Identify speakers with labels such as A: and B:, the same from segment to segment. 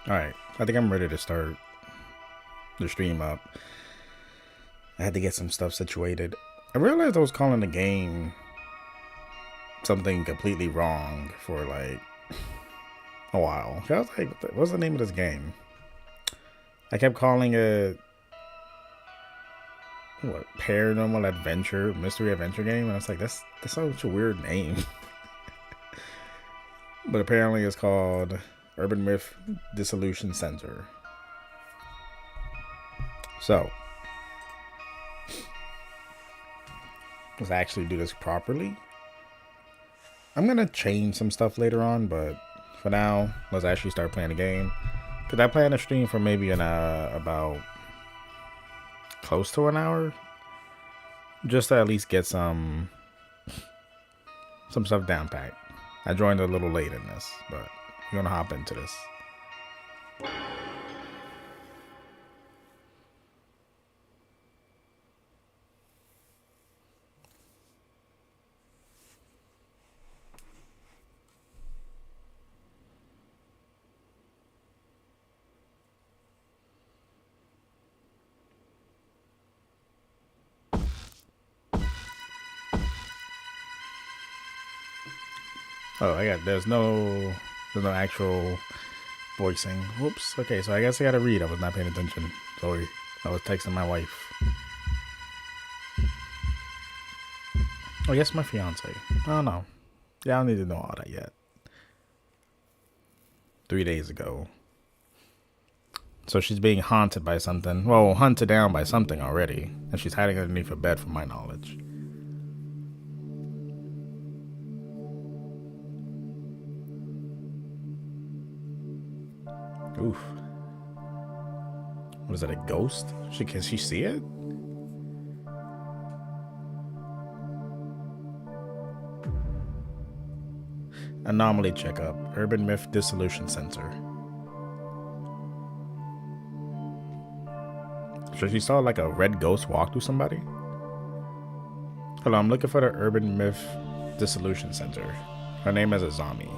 A: Alright, I think I'm ready to start the stream up. I had to get some stuff situated. I realized I was calling the game something completely wrong for like a while. I was like, what's the name of this game? I kept calling it what, paranormal adventure, mystery adventure game, and I was like, that's such a weird name. But apparently it's called Urban Myth Dissolution Center. So let's actually do this properly. I'm gonna change some stuff later on, but for now, let's actually start playing the game. Cause I plan to stream for maybe about close to an hour, just to at least get some stuff down packed. I joined a little late in this, but we're gonna hop into this. Oh, there's no actual voicing. Whoops. Okay, so I guess I gotta read. I was not paying attention. Sorry. I was texting my wife. Oh, yes, my fiance. I don't know. Yeah, I don't need to know all that yet. 3 days ago. So she's being haunted by something. Well, hunted down by something already. And she's hiding underneath her bed from my knowledge. Oof. What is that, a ghost? Can she see it? Anomaly checkup. Urban Myth Dissolution Center. So she saw like a red ghost walk through somebody? Hold on, I'm looking for the Urban Myth Dissolution Center. Her name is Azami.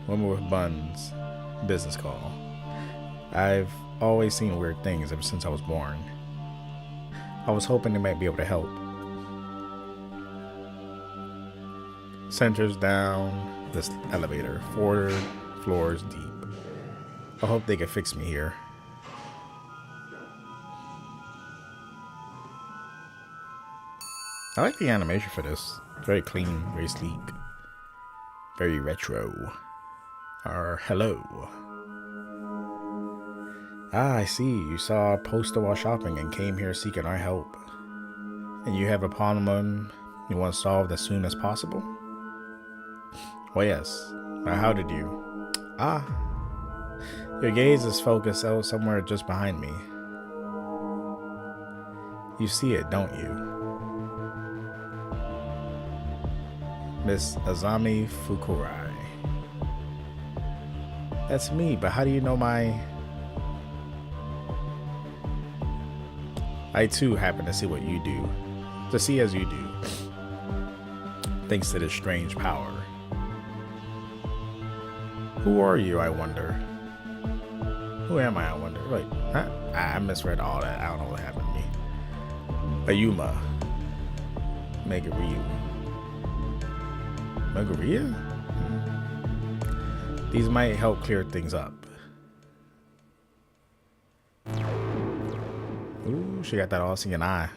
A: Woman with buns. Business call. I've always seen weird things ever since I was born. I was hoping they might be able to help. Centers down this elevator, 4 floors deep. I hope they can fix me here. I like the animation for this. It's very clean, very sleek, very retro. Hello. Ah, I see. You saw a poster while shopping and came here seeking our help. And you have a problem you want solved as soon as possible? Well, yes. Now, how did you? Ah. Your gaze is focused out somewhere just behind me. You see it, don't you? Miss Azami Fukurai. That's me, but how do you know my... I too happen to see what you do. To see as you do. Thanks to this strange power. Who are you, I wonder? Who am I wonder? Wait, huh? I misread all that. I don't know what happened to me. Ayuma. Megaryu. Megaria? These might help clear things up. Ooh, she got that all-seeing eye.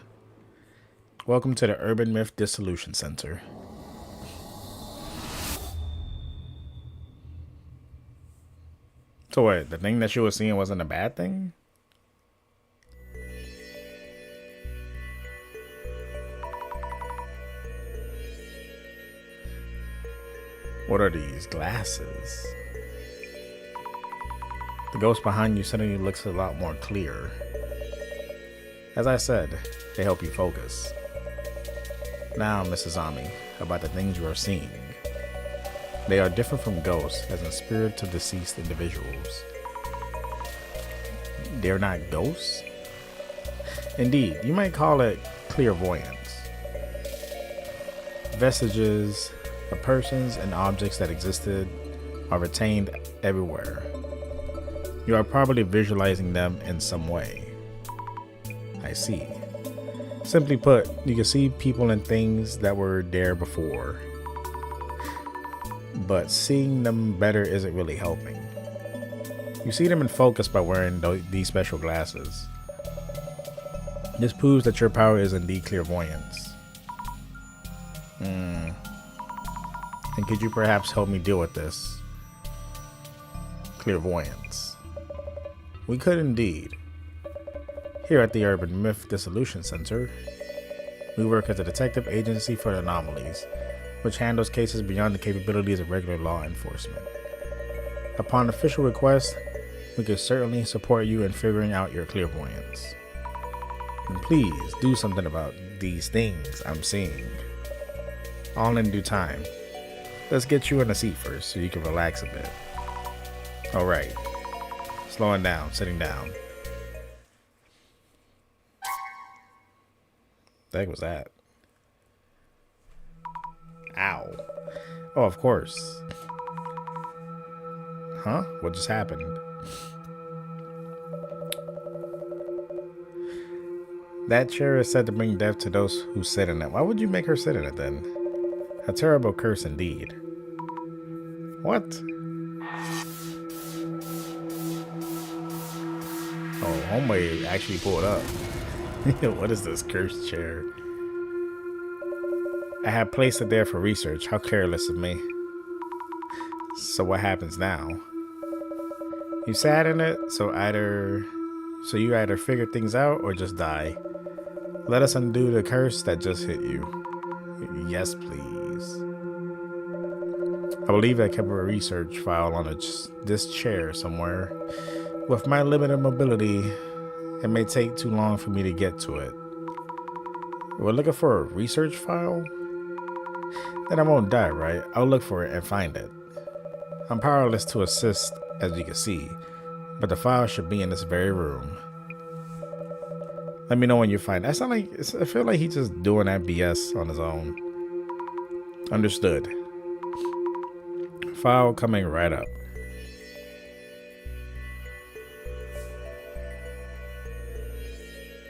A: Welcome to the Urban Myth Dissolution Center. So what, the thing that she was seeing wasn't a bad thing? What are these glasses? The ghost behind you suddenly looks a lot more clear. As I said, they help you focus. Now, Mrs. Ami, about the things you are seeing. They are different from ghosts, as in spirits of deceased individuals. They're not ghosts? Indeed, you might call it clairvoyance. Vestiges The persons and objects that existed are retained everywhere. You are probably visualizing them in some way. I see. Simply put, you can see people and things that were there before, but seeing them better isn't really helping. You see them in focus by wearing these special glasses. This proves that your power is indeed clairvoyance. And could you perhaps help me deal with this? Clairvoyance. We could indeed. Here at the Urban Myth Dissolution Center, we work as a detective agency for anomalies, which handles cases beyond the capabilities of regular law enforcement. Upon official request, we could certainly support you in figuring out your clairvoyance. And please do something about these things I'm seeing. All in due time. Let's get you in a seat first so you can relax a bit. Alright. Slowing down, sitting down. The heck was that? Ow. Oh, of course. Huh? What just happened? That chair is said to bring death to those who sit in it. Why would you make her sit in it then? A terrible curse indeed. What? Oh, homeboy actually pulled up. What is this cursed chair? I had placed it there for research. How careless of me. So what happens now? You sat in it, so you either figure things out or just die. Let us undo the curse that just hit you. Yes, please. I believe I kept a research file on this chair somewhere. With my limited mobility, it may take too long for me to get to it. We're looking for a research file? Then I won't die, right? I'll look for it and find it. I'm powerless to assist, as you can see, but the file should be in this very room. Let me know when you find it. I feel like he's just doing that BS on his own. Understood. File coming right up.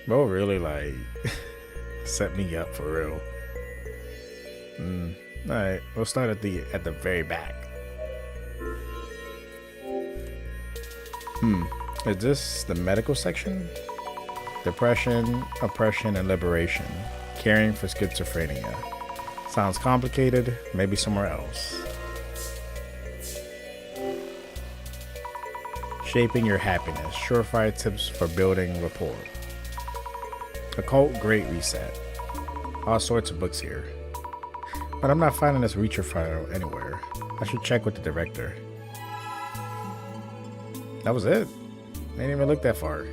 A: Bro really like set me up for real. Alright, we'll start at the very back. Is this the medical section? Depression, oppression, and liberation. Caring for schizophrenia. Sounds complicated, maybe somewhere else. Shaping your happiness. Surefire tips for building rapport. Occult Great Reset. All sorts of books here. But I'm not finding this reacher file anywhere. I should check with the director. That was it. I didn't even look that far.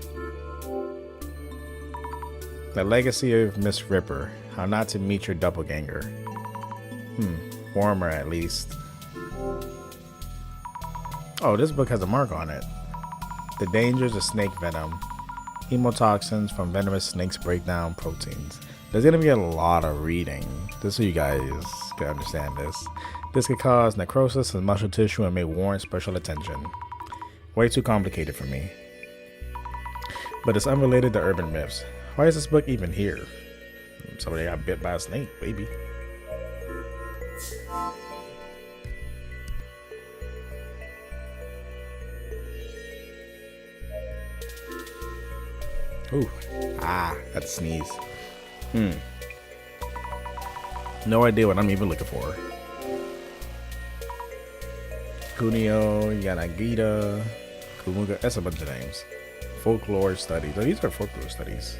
A: The Legacy of Miss Ripper. How not to meet your doppelganger. Warmer at least. Oh, this book has a mark on it. The Dangers of Snake Venom. Hemotoxins from venomous snakes break down proteins. There's gonna be a lot of reading, just so you guys can understand this. This could cause necrosis in muscle tissue and may warrant special attention. Way too complicated for me. But it's unrelated to urban myths. Why is this book even here? Somebody got bit by a snake, baby. Ooh. That's a sneeze. No idea what I'm even looking for. Kunio, Yanagita, Kumuga. That's a bunch of names. Folklore studies. Oh, these are folklore studies.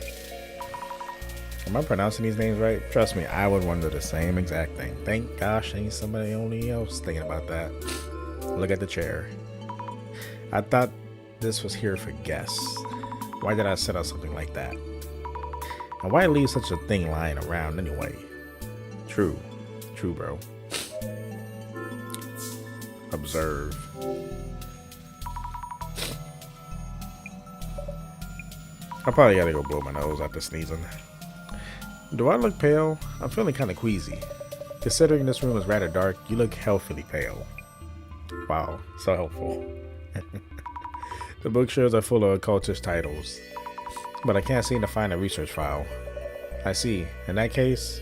A: Am I pronouncing these names right? Trust me, I would wonder the same exact thing. Thank gosh, ain't somebody only else thinking about that. Look at the chair. I thought this was here for guests. Why did I set up something like that? And why leave such a thing lying around anyway? True, bro. Observe. I probably gotta go blow my nose after sneezing. Do I look pale? I'm feeling kind of queasy. Considering this room is rather dark, you look healthily pale. Wow, so helpful. The bookshelves are full of occultist titles, but I can't seem to find a research file. I see. In that case,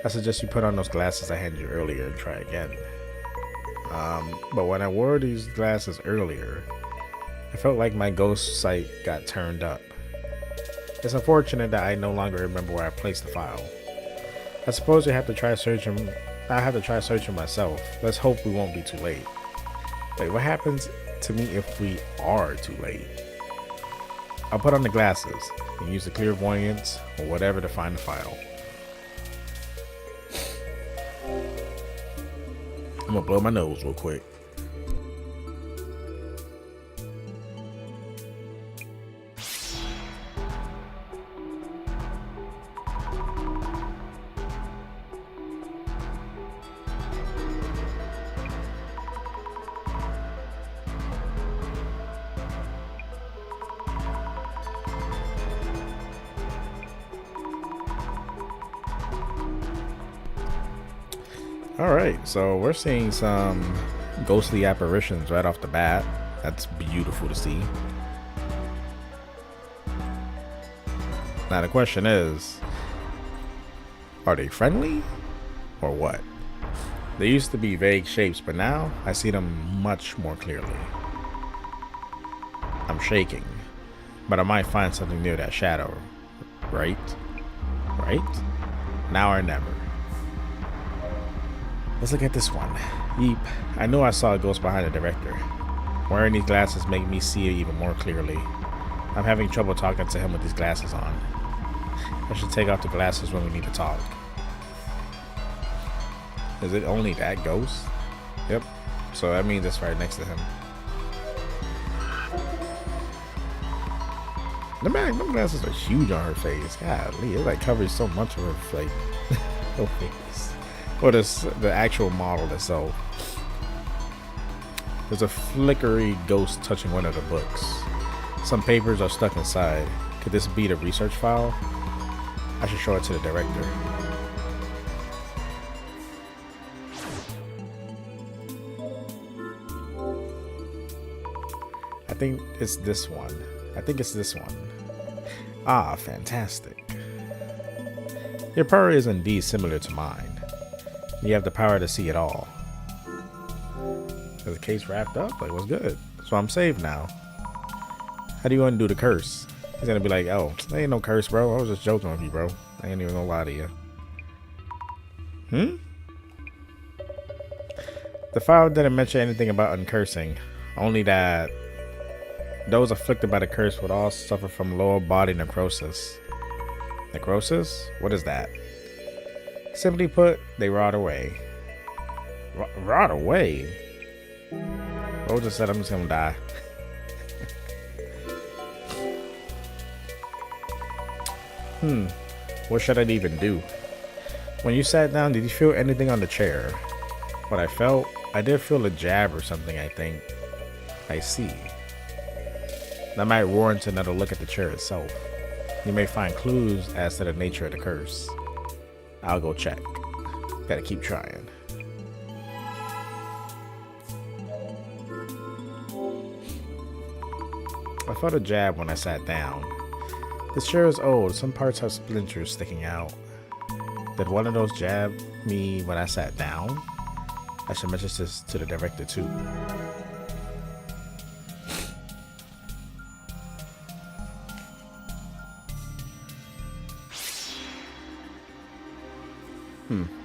A: I suggest you put on those glasses I handed you earlier and try again. But when I wore these glasses earlier, I felt like my ghost sight got turned up. It's unfortunate that I no longer remember where I placed the file. I suppose I have to try searching. I have to try searching myself. Let's hope we won't be too late. Wait, what happens to me if we are too late? I'll put on the glasses and use the clairvoyance or whatever to find the file. I'm gonna blow my nose real quick. Alright, so we're seeing some ghostly apparitions right off the bat. That's beautiful to see. Now the question is, are they friendly or what? They used to be vague shapes, but now I see them much more clearly. I'm shaking, but I might find something near that shadow. Right? Right? Now or never. Let's look at this one. Yeep, I knew I saw a ghost behind the director. Wearing these glasses make me see it even more clearly. I'm having trouble talking to him with these glasses on. I should take off the glasses when we need to talk. Is it only that ghost? Yep, so that means it's right next to him. Them glasses are huge on her face. Golly, it like covers so much of her face. Or the actual model itself. There's a flickery ghost touching one of the books. Some papers are stuck inside. Could this be the research file? I should show it to the director. I think it's this one. Ah, fantastic. Your power is indeed similar to mine. You have the power to see it all. Is the case wrapped up? Like, what's good? So I'm saved now. How do you undo the curse? He's gonna be like, oh, there ain't no curse, bro. I was just joking with you, bro. I ain't even gonna lie to you. The file didn't mention anything about uncursing. Only that those afflicted by the curse would all suffer from lower body necrosis. Necrosis? What is that? Simply put, they rot away. Rot away? Ro just said I'm just gonna die. What should I even do? When you sat down, did you feel anything on the chair? What I felt? I did feel a jab or something, I think. I see. That might warrant another look at the chair itself. You may find clues as to the nature of the curse. I'll go check. Gotta keep trying. I felt a jab when I sat down. This chair is old. Some parts have splinters sticking out. Did one of those jab me when I sat down? I should mention this to the director too.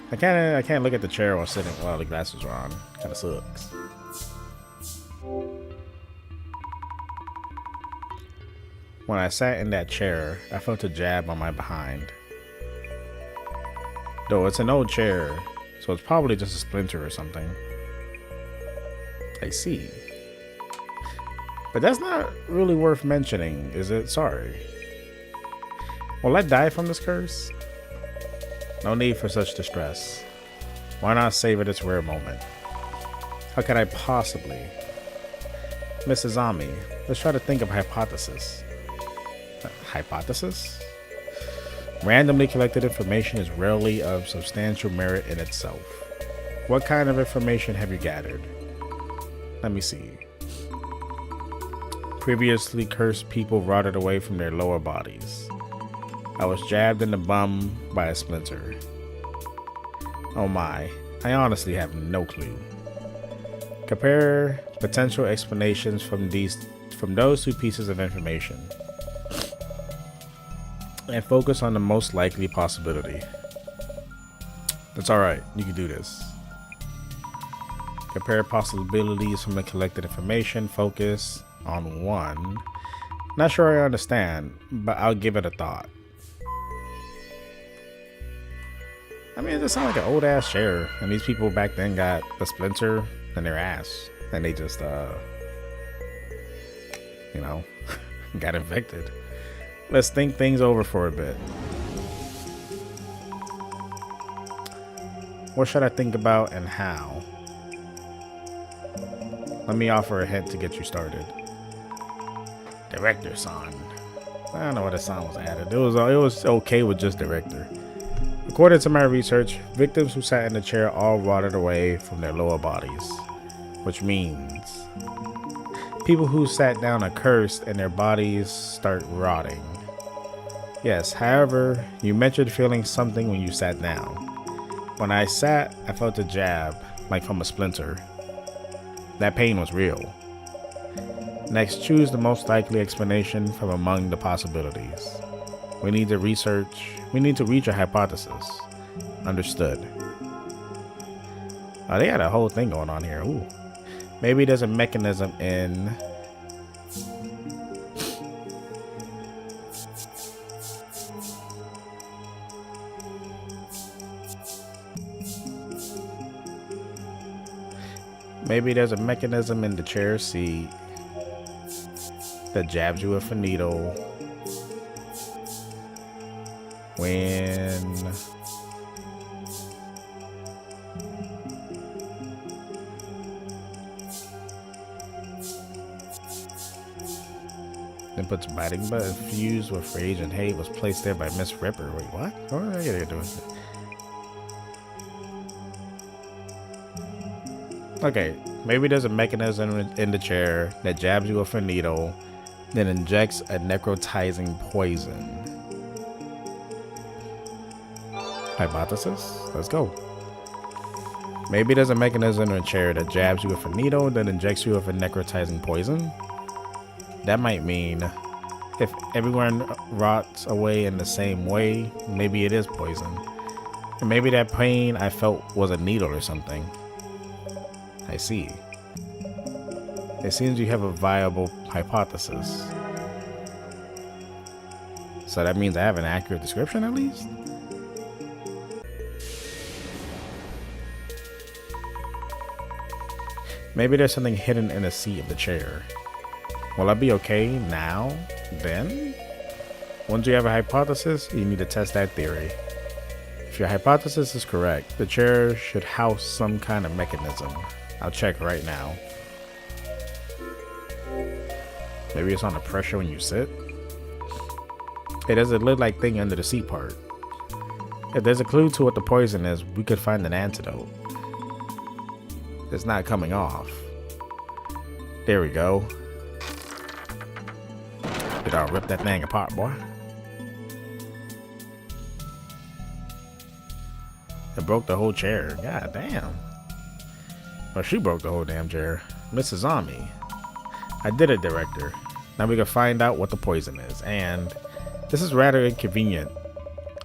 A: I can't look at the chair while sitting while the glasses are on. Kinda sucks. When I sat in that chair, I felt a jab on my behind. Though it's an old chair, so it's probably just a splinter or something. I see. But that's not really worth mentioning, is it? Sorry. Will I die from this curse? No need for such distress. Why not savor this rare moment? How could I possibly? Mrs. Ami, let's try to think of a hypothesis. Hypothesis? Randomly collected information is rarely of substantial merit in itself. What kind of information have you gathered? Let me see. Previously cursed people rotted away from their lower bodies. I was jabbed in the bum by a splinter. Oh my, I honestly have no clue. Compare potential explanations from those two pieces of information and focus on the most likely possibility. That's alright, you can do this. Compare possibilities from the collected information, focus on one. Not sure I understand, but I'll give it a thought. I mean, it just sounds like an old ass chair, and these people back then got the splinter in their ass, and they just, you know, got infected. Let's think things over for a bit. What should I think about and how? Let me offer a hint to get you started. Director son. I don't know what the song was added. It was okay with just director. According to my research, victims who sat in the chair all rotted away from their lower bodies, which means people who sat down are cursed and their bodies start rotting. Yes, however, you mentioned feeling something when you sat down. When I sat, I felt a jab, like from a splinter. That pain was real. Next, choose the most likely explanation from among the possibilities. We need to reach a hypothesis. Understood. Oh, they had a whole thing going on here. Ooh. Maybe there's a mechanism in... Maybe there's a mechanism in the chair seat that jabs you with a needle when then puts biting but infused with rage and hate was placed there by Miss Ripper. Wait, what? What are they doing? Okay, maybe there's a mechanism in the chair that jabs you with a needle, then injects a necrotizing poison. Hypothesis? Let's go. Maybe there's a mechanism in a chair that jabs you with a needle, then injects you with a necrotizing poison. That might mean if everyone rots away in the same way, maybe it is poison. And maybe that pain I felt was a needle or something. I see. It seems you have a viable hypothesis. So that means I have an accurate description at least? Maybe there's something hidden in the seat of the chair. Will I be okay now? Then? Once you have a hypothesis, you need to test that theory. If your hypothesis is correct, the chair should house some kind of mechanism. I'll check right now. Maybe it's on the pressure when you sit. Hey, there's a lid-like thing under the seat part. If there's a clue to what the poison is, we could find an antidote. It's not coming off. There we go. Did I rip that thing apart, boy? It broke the whole chair. God damn. Well, she broke the whole damn chair. Mrs. Zombie. I did it, director. Now we can find out what the poison is. And this is rather inconvenient.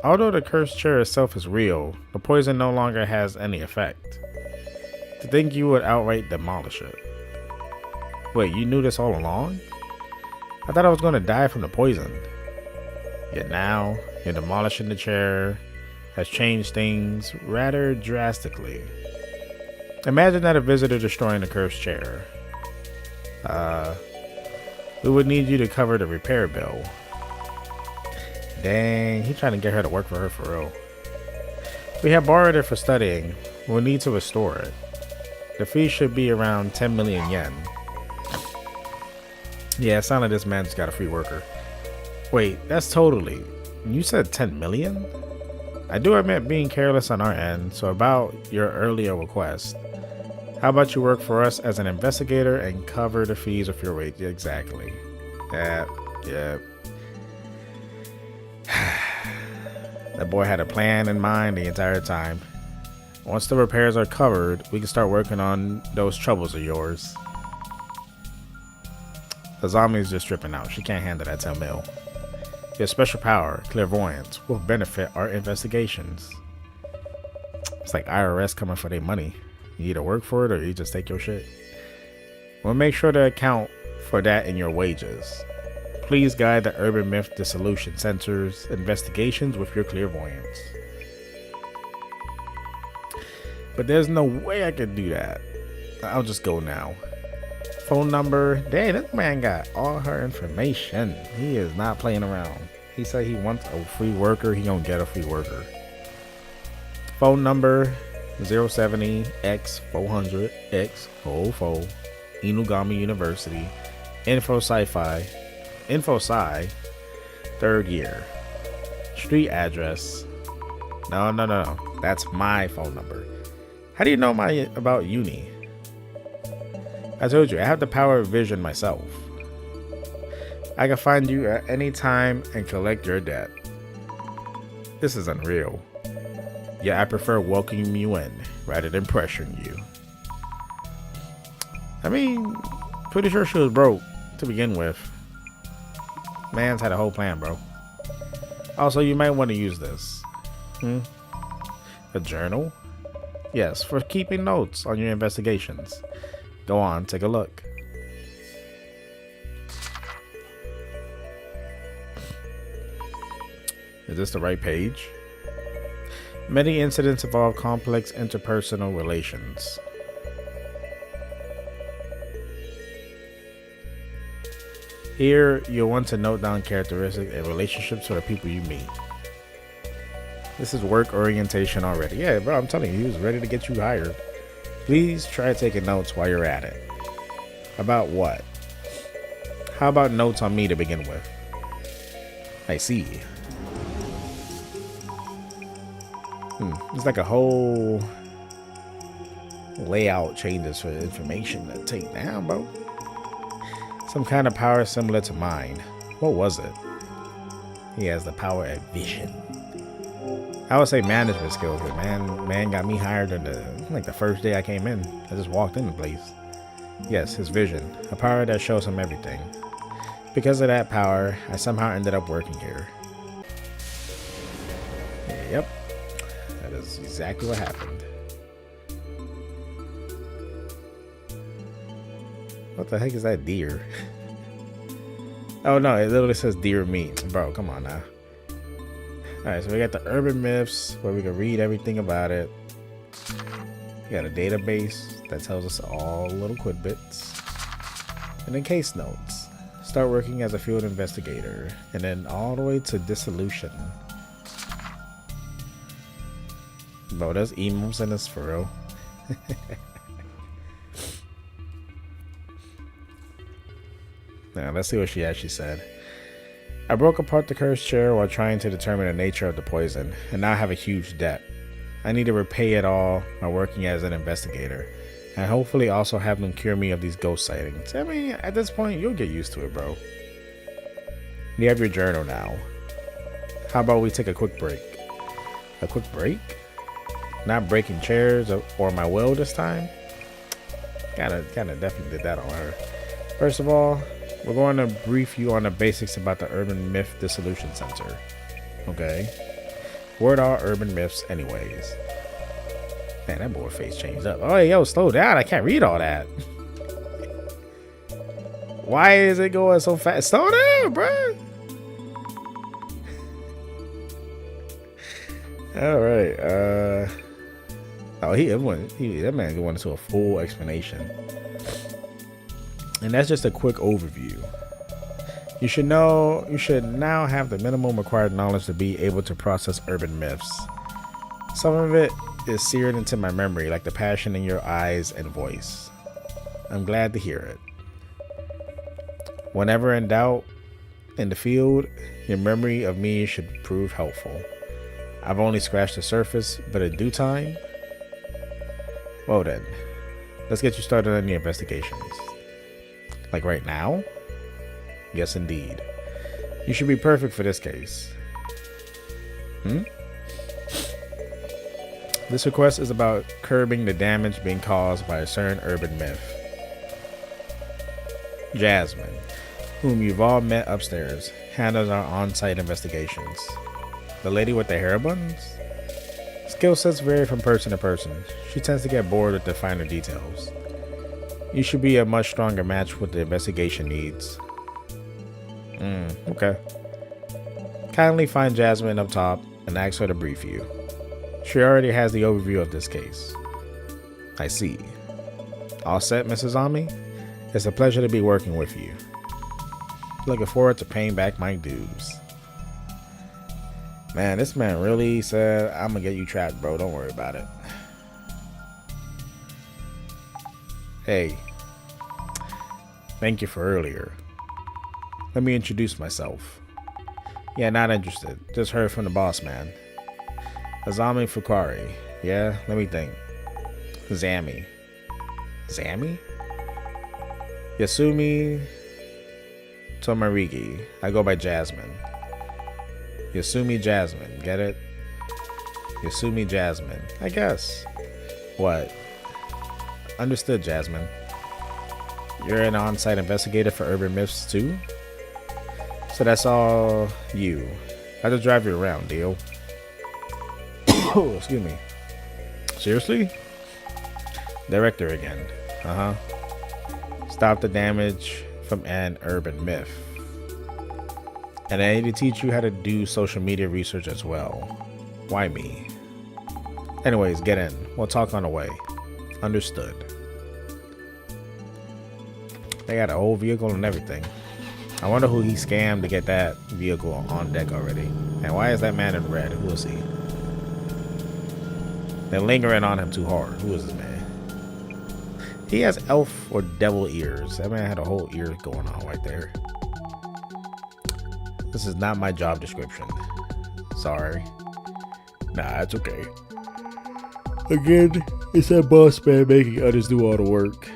A: Although the cursed chair itself is real, the poison no longer has any effect. To think you would outright demolish it. Wait, you knew this all along? I thought I was going to die from the poison. Yet now, you're demolishing the chair. Has changed things rather drastically. Imagine that a visitor destroying the cursed chair. We would need you to cover the repair bill. Dang, he's trying to get her to work for her for real. We have borrowed it for studying. We'll need to restore it. The fee should be around 10 million yen. Yeah, it sounded like this man just got a free worker. Wait, that's totally. You said 10 million? I do admit being careless on our end, so about your earlier request. How about you work for us as an investigator and cover the fees of your wage? Exactly. Yeah. That boy had a plan in mind the entire time. Once the repairs are covered, we can start working on those troubles of yours. The zombie's just tripping out. She can't handle that 10 mil. Your special power, clairvoyance, will benefit our investigations. It's like IRS coming for their money. You either work for it or you just take your shit. We'll make sure to account for that in your wages. Please guide the Urban Myth Dissolution Center's investigations with your clairvoyance. But there's no way I could do that. I'll just go now. Phone number. Dang, this man got all her information. He is not playing around. He said he wants a free worker. He gonna get a free worker. Phone number 070X400X404 Inugami University. Info Sci-Fi. Info Sci. 3rd year. Street address. No. That's my phone number. How do you know about uni? I told you, I have the power of vision myself. I can find you at any time and collect your debt. This is unreal. Yeah, I prefer welcoming you in rather than pressuring you. I mean, pretty sure she was broke to begin with. Man's had a whole plan, bro. Also, you might want to use this. A journal? Yes, for keeping notes on your investigations. Go on, take a look. Is this the right page? Many incidents involve complex interpersonal relations. Here, you'll want to note down characteristics and relationships for the people you meet. This is work orientation already. Yeah, bro, I'm telling you, he was ready to get you hired. Please try taking notes while you're at it. About what? How about notes on me to begin with? I see. It's like a whole layout changes for information to take down, bro. Some kind of power similar to mine. What was it? He has the power of vision. I would say management skills, but man got me hired in the first day I came in. I just walked in the place. Yes, his vision, a power that shows him everything. Because of that power, I somehow ended up working here. Yep, that is exactly what happened. What the heck is that deer? Oh no, it literally says deer meat. Bro, come on now. Alright, so we got the urban myths where we can read everything about it. We got a database that tells us all little tidbits. And then case notes. Start working as a field investigator. And then all the way to dissolution. Bro, there's emos in this for real. Now, let's see what she actually said. I broke apart the cursed chair while trying to determine the nature of the poison, and now I have a huge debt. I need to repay it all by working as an investigator, and hopefully also have them cure me of these ghost sightings. I mean, at this point, you'll get used to it, bro. You have your journal now. How about we take a quick break? A quick break? Not breaking chairs or my will this time? Kinda definitely did that on her. First of all, we're going to brief you on the basics about the Urban Myth Dissolution Center. Okay? What are urban myths anyways? Man, that boy face changed up. Oh, yo, slow down. I can't read all that. Why is it going so fast? Slow down, bro. All right. Oh, that man going into a full explanation. And that's just a quick overview. You should now have the minimum required knowledge to be able to process urban myths. Some of it is seared into my memory, like the passion in your eyes and voice. I'm glad to hear it. Whenever in doubt, In the field, your memory of me should prove helpful. I've only scratched the surface, but in due time... Well then, let's get you started on the investigations. Like right now? Yes, indeed. You should be perfect for this case. This request is about curbing the damage being caused by a certain urban myth. Jasmine, whom you've all met upstairs, handles our on-site investigations. The lady with the hair buns? Skill sets vary from person to person. She tends to get bored with the finer details. You should be a much stronger match with the investigation needs. Okay. Kindly find Jasmine up top and ask her to brief you. She already has the overview of this case. I see. All set, Mrs. Ami? It's a pleasure to be working with you. Looking forward to paying back my dues. Man, this man really said, I'm gonna get you trapped, bro. Don't worry about it. Hey. Thank you for earlier. Let me introduce myself. Yeah, not interested. Just heard from the boss man. Azami Fukari. Yeah, let me think. Zami. Zami? Yasumi Tomarigi. I go by Jasmine. Yasumi Jasmine. Get it? Yasumi Jasmine. I guess. What? Understood, Jasmine. You're an on-site investigator for Urban Myths too? So that's all you. I just drive you around, deal. Oh, excuse me. Seriously? Director again. Stop the damage from an urban myth. And I need to teach you how to do social media research as well. Why me? Anyways, get in. We'll talk on the way. Understood. They got a whole vehicle and everything. I wonder who he scammed to get that vehicle on deck already. And why is that man in red? Who is he? They're lingering on him too hard. Who is this man? He has elf or devil ears. That man had a whole ear going on right there. This is not my job description. Sorry. Nah, it's okay. Again, it's that boss man making others do all the work.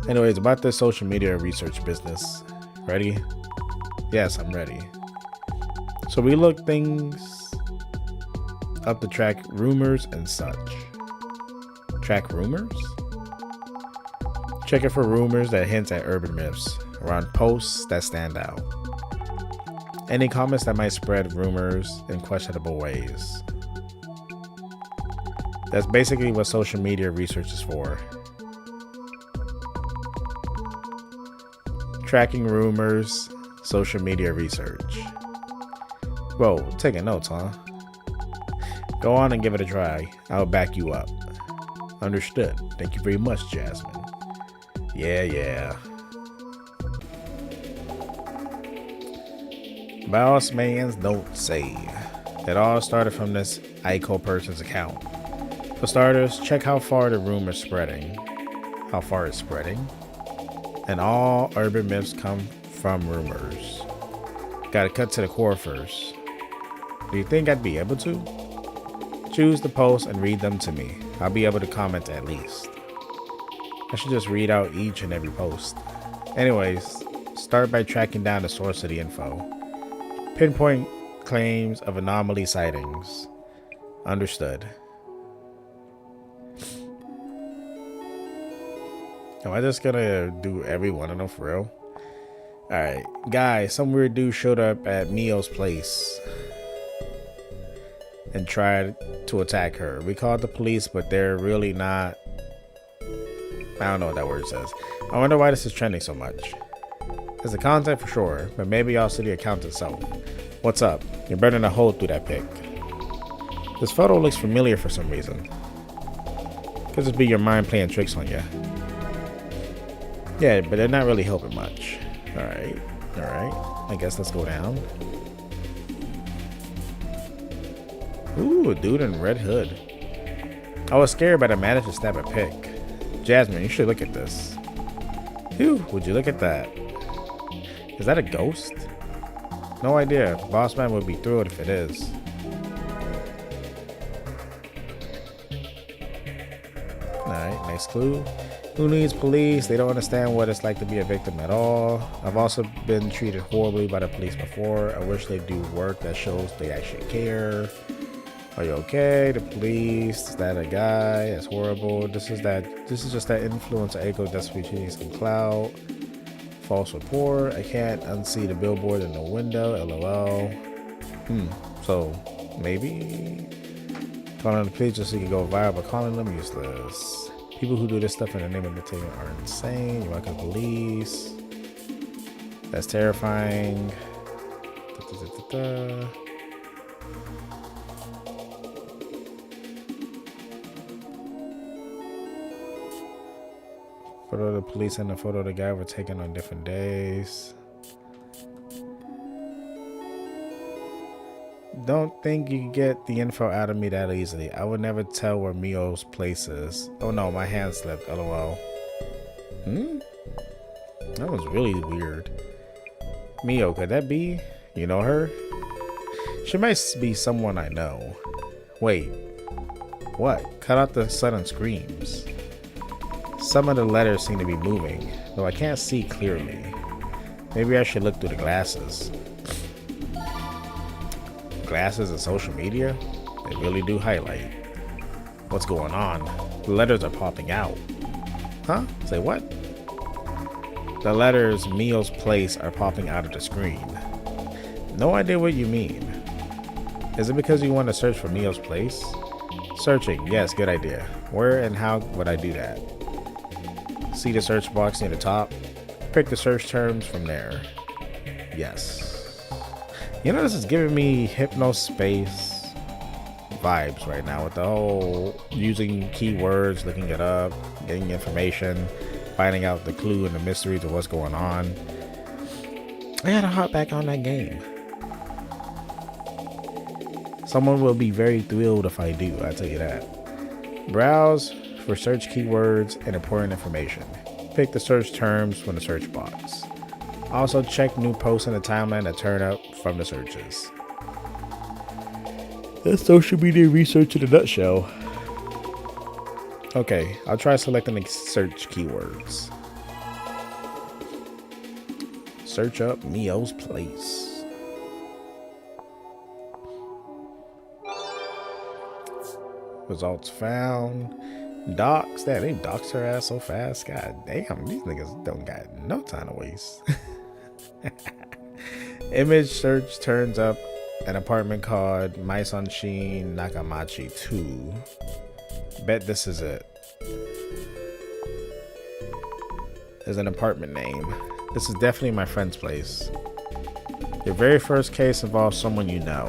A: Anyways, about this social media research business. Ready? Yes, I'm ready. So we look things up to track rumors and such. Track rumors? Check it for rumors that hint at urban myths, or on posts that stand out. Any comments that might spread rumors in questionable ways. That's basically what social media research is for. Tracking rumors, social media research. Whoa, taking notes, huh? Go on and give it a try. I'll back you up. Understood. Thank you very much, Jasmine. Yeah. Boss man's don't say. It all started from this Aiko person's account. For starters, check how far the rumor's spreading. How far it's spreading? And all urban myths come from rumors. Gotta cut to the core first. Do you think I'd be able to? Choose the posts and read them to me. I'll be able to comment at least. I should just read out each and every post. Anyways, start by tracking down the source of the info. Pinpoint claims of anomaly sightings. Understood. Am I just gonna do every one of them for real? Alright, guys, some weird dude showed up at Mio's place and tried to attack her. We called the police, but they're really not... I don't know what that word says. I wonder why this is trending so much. There's the content for sure, but maybe also the account itself. What's up? You're burning a hole through that pic. This photo looks familiar for some reason. Could just be your mind playing tricks on you. Yeah, but they're not really helping much. Alright. I guess let's go down. Ooh, a dude in a red hood. I was scared, but I managed to stab a pic. Jasmine, you should look at this. Phew, would you look at that? Is that a ghost? No idea. Boss man would be thrilled if it is. Alright, next clue. Who needs police? They don't understand what it's like to be a victim at all. I've also been treated horribly by the police before. I wish they do work that shows they actually care. Are you okay? The police? Is that a guy? That's horrible. This is just that influencer echo desperately chasing some clout. False report. I can't unsee the billboard in the window. LOL. So maybe calling the police just so you can go viral, but calling them useless. People who do this stuff in the name of entertainment are insane. You welcome police. That's terrifying. Photo of the police and the photo of the guy were taken on different days. Don't think you can get the info out of me that easily. I would never tell where Mio's place is. Oh no, my hand slipped. LOL. That was really weird. Mio, could that be? You know her? She might be someone I know. Wait. What? Cut out the sudden screams. Some of the letters seem to be moving, though I can't see clearly. Maybe I should look through the glasses. Glasses and social media? They really do highlight. What's going on? The letters are popping out. Huh? Say what? The letters Mio's place are popping out of the screen. No idea what you mean. Is it because you want to search for Mio's place? Searching, yes, good idea. Where and how would I do that? See the search box near the top? Pick the search terms from there. Yes. You know, this is giving me Hypnospace vibes right now with the whole using keywords, looking it up, getting information, finding out the clue and the mysteries of what's going on. I gotta hop back on that game. Someone will be very thrilled if I do, I tell you that. Browse for search keywords and important information. Pick the search terms from the search box. Also check new posts in the timeline that turn up from the searches. That's social media research in a nutshell. Okay, I'll try selecting the search keywords. Search up Mio's place. Results found. Docs, that they doxed her ass so fast. God damn, these niggas don't got no time to waste. Image search turns up an apartment called Maisanshin Nakamachi 2. Bet this is it. There's an apartment name. This is definitely my friend's place. Your very first case involves someone you know.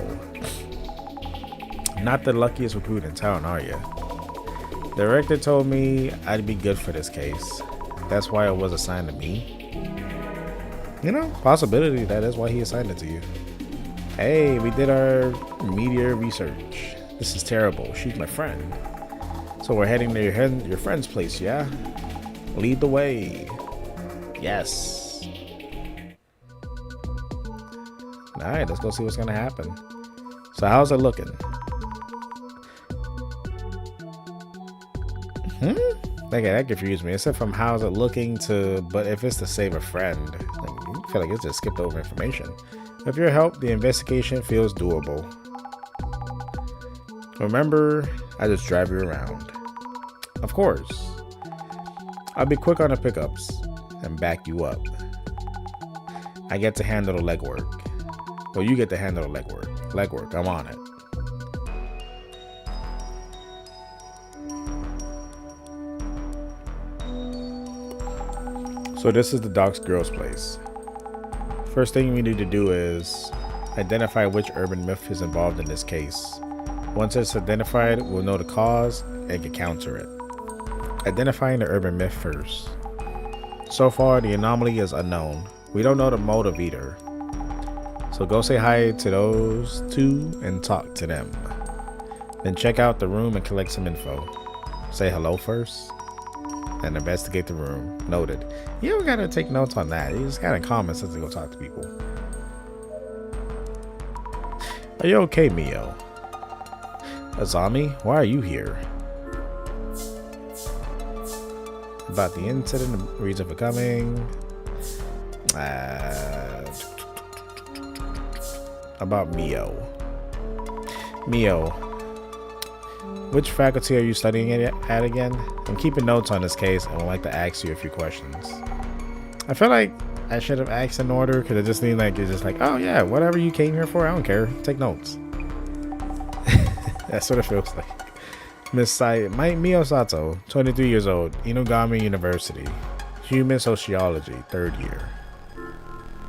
A: Not the luckiest recruit in town, are you? The director told me I'd be good for this case. That's why it was assigned to me. You know, possibility that is why he assigned it to you. Hey, we did our media research. This is terrible. She's my friend. So we're heading to your friend's place, yeah? Lead the way. Yes. Alright, let's go see what's gonna happen. So how's it looking? Okay, that confused me. It said from how's it looking to, but if it's to save a friend, I feel like it's just skipped over information. With your help, the investigation feels doable. Remember, I just drive you around. Of course. I'll be quick on the pickups and back you up. I get to handle the legwork. Well, you get to handle the legwork. Legwork, I'm on it. So this is the doxed girl's place. First thing we need to do is identify which urban myth is involved in this case. Once it's identified, we'll know the cause and can counter it. Identifying the urban myth first. So far, the anomaly is unknown. We don't know the motive either. So go say hi to those two and talk to them. Then check out the room and collect some info. Say hello first. and investigate the room. Noted. You don't gotta take notes on that. You just gotta comment sense to go talk to people. Are you okay, Mio? Azami, why are you here? About the incident, the reason for coming. About Mio. Mio, which faculty are you studying at again? I'm keeping notes on this case and would like to ask you a few questions. I feel like I should have asked in order because it just seemed like it's just like, oh yeah, whatever you came here for, I don't care. Take notes. That's what it feels like. Miss Mio Sato, 23 years old, Inugami University, Human Sociology, 3rd year.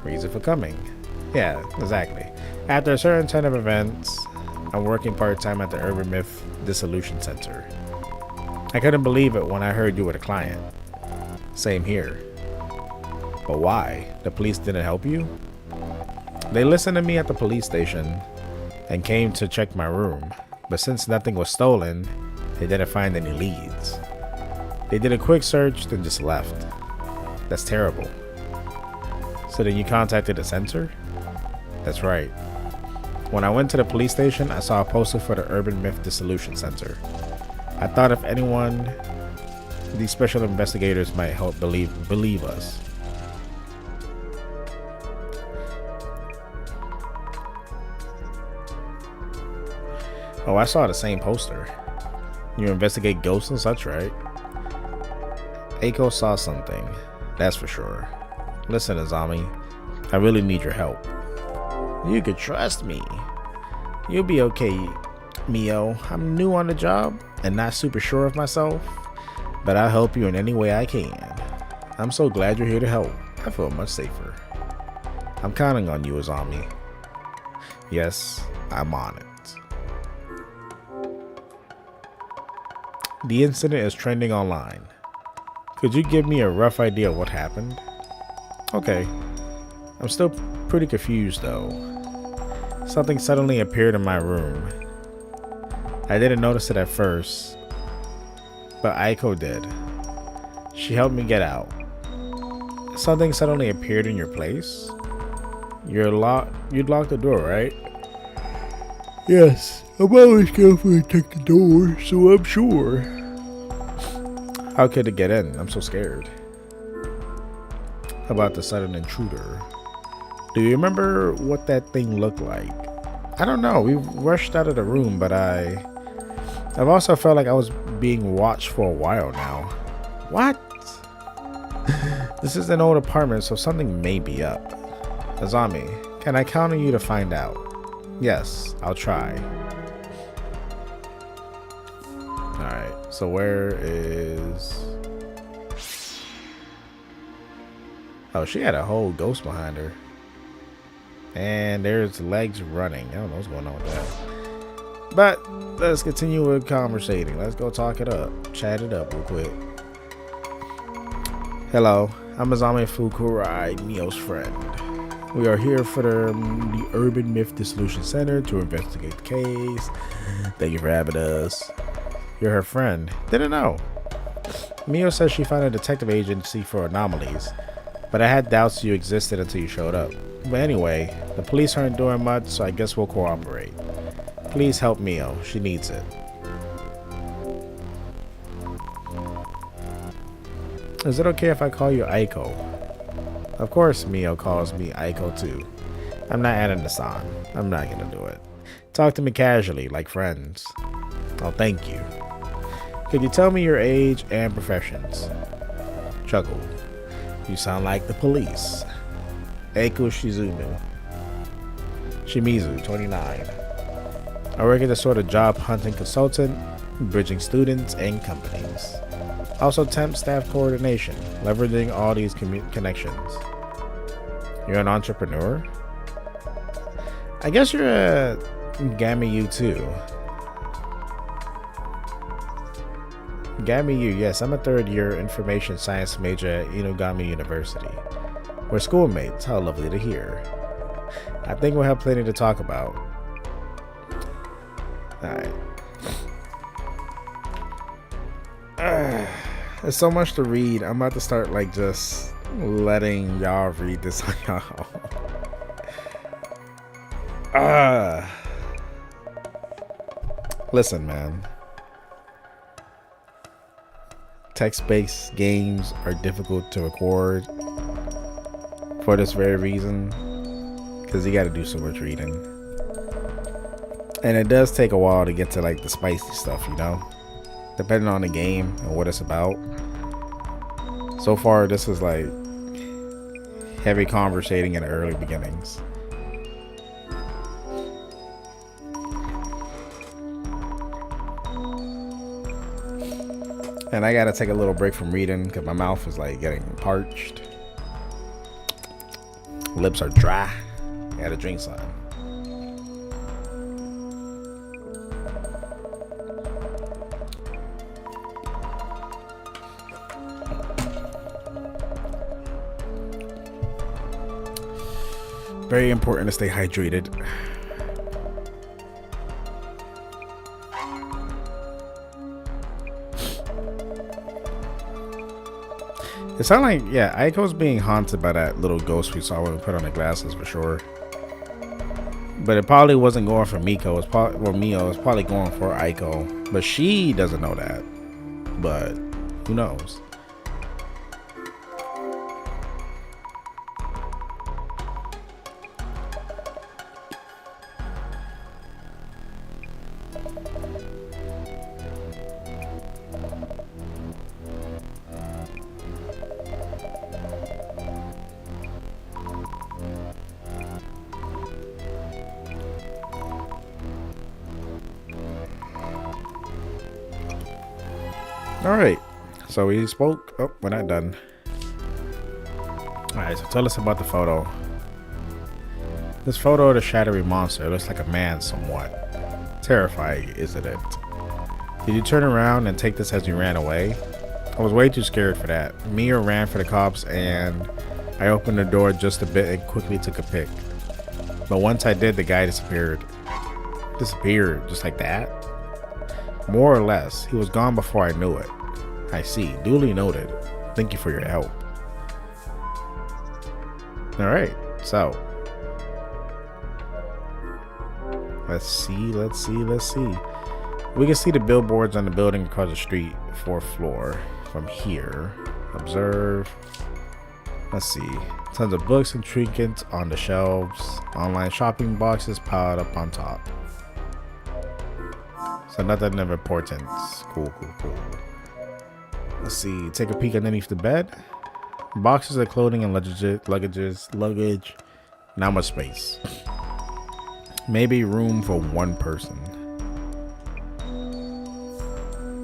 A: Reason for coming. Yeah, exactly. After a certain turn of events, I'm working part-time at the Urban Myth Dissolution Center. I couldn't believe it when I heard you were the client. Same here. But why? The police didn't help you? They listened to me at the police station and came to check my room, but since nothing was stolen, they didn't find any leads. They did a quick search, then just left. That's terrible. So then you contacted the center? That's right. When I went to the police station, I saw a poster for the Urban Myth Dissolution Center. I thought if anyone, these special investigators might help believe us. Oh, I saw the same poster. You investigate ghosts and such, right? Aiko saw something, that's for sure. Listen, Azami, I really need your help. You could trust me. You'll be okay, Mio. I'm new on the job and not super sure of myself, but I'll help you in any way I can. I'm so glad you're here to help. I feel much safer. I'm counting on you, Azami. Yes, I'm on it. The incident is trending online. Could you give me a rough idea of what happened? Okay. I'm still pretty confused though. Something suddenly appeared in my room. I didn't notice it at first, but Aiko did. She helped me get out. Something suddenly appeared in your place? You'd lock the door, right? Yes, I'm always careful to check the door, so I'm sure. How could it get in? I'm so scared. How about the sudden intruder? Do you remember what that thing looked like? I don't know. We rushed out of the room, but I've also felt like I was being watched for a while now. What? This is an old apartment, so something may be up. Azami, can I count on you to find out? Yes, I'll try. Alright, so where is... Oh, she had a whole ghost behind her. And there's legs running. I don't know what's going on with that. But let's continue with conversating. Let's go talk it up. Chat it up real quick. Hello, I'm Azami Fukurai, Mio's friend. We are here for the Urban Myth Dissolution Center to investigate the case. Thank you for having us. You're her friend. Didn't know. Mio says she found a detective agency for anomalies, but I had doubts you existed until you showed up. But anyway, the police aren't doing much, so I guess we'll cooperate. Please help Mio. She needs it. Is it okay if I call you Aiko? Of course, Mio calls me Aiko too. I'm not adding this on. I'm not gonna do it. Talk to me casually, like friends. Oh, thank you. Could you tell me your age and professions? Chuckle. You sound like the police. Eiko Shimizu, 29. I work as a sort of job hunting consultant, bridging students and companies. Also temp staff coordination, leveraging all these connections. You're an entrepreneur? I guess you're a Gamiyu too. Gamiyu, yes, I'm a 3rd year information science major at Inugami University. We're schoolmates. How lovely to hear. I think we'll have plenty to talk about. Alright. There's so much to read. I'm about to start like just letting y'all read this on y'all. Listen, man. Text-based games are difficult to record for this very reason, because you got to do so much reading, and it does take a while to get to like the spicy stuff, you know, depending on the game and what it's about. So far, this is like heavy conversating in the early beginnings. And I gotta take a little break from reading because my mouth is like getting parched. Lips are dry. I gotta drink something. Very important to stay hydrated. It sounded like, yeah, Aiko's being haunted by that little ghost we saw when we put on the glasses for sure. But it probably wasn't going for Miko. It's probably, well, Mio is probably going for Aiko. But she doesn't know that. But who knows? Alright, so we spoke. Oh, we're not done. Alright, so tell us about the photo. This photo of the shadowy monster looks like a man somewhat. Terrifying, isn't it? Did you turn around and take this as you ran away? I was way too scared for that. Mia ran for the cops and I opened the door just a bit and quickly took a pic. But once I did, the guy disappeared. Disappeared, just like that? More or less, he was gone before I knew it. I see. Duly noted. Thank you for your help. Alright, so. Let's see. We can see the billboards on the building across the street, 4th floor. From here. Observe. Let's see. Tons of books and trinkets on the shelves. Online shopping boxes piled up on top. So nothing of importance. Cool. Let's see. Take a peek underneath the bed. Boxes of clothing and luggage. Not much space. Maybe room for one person.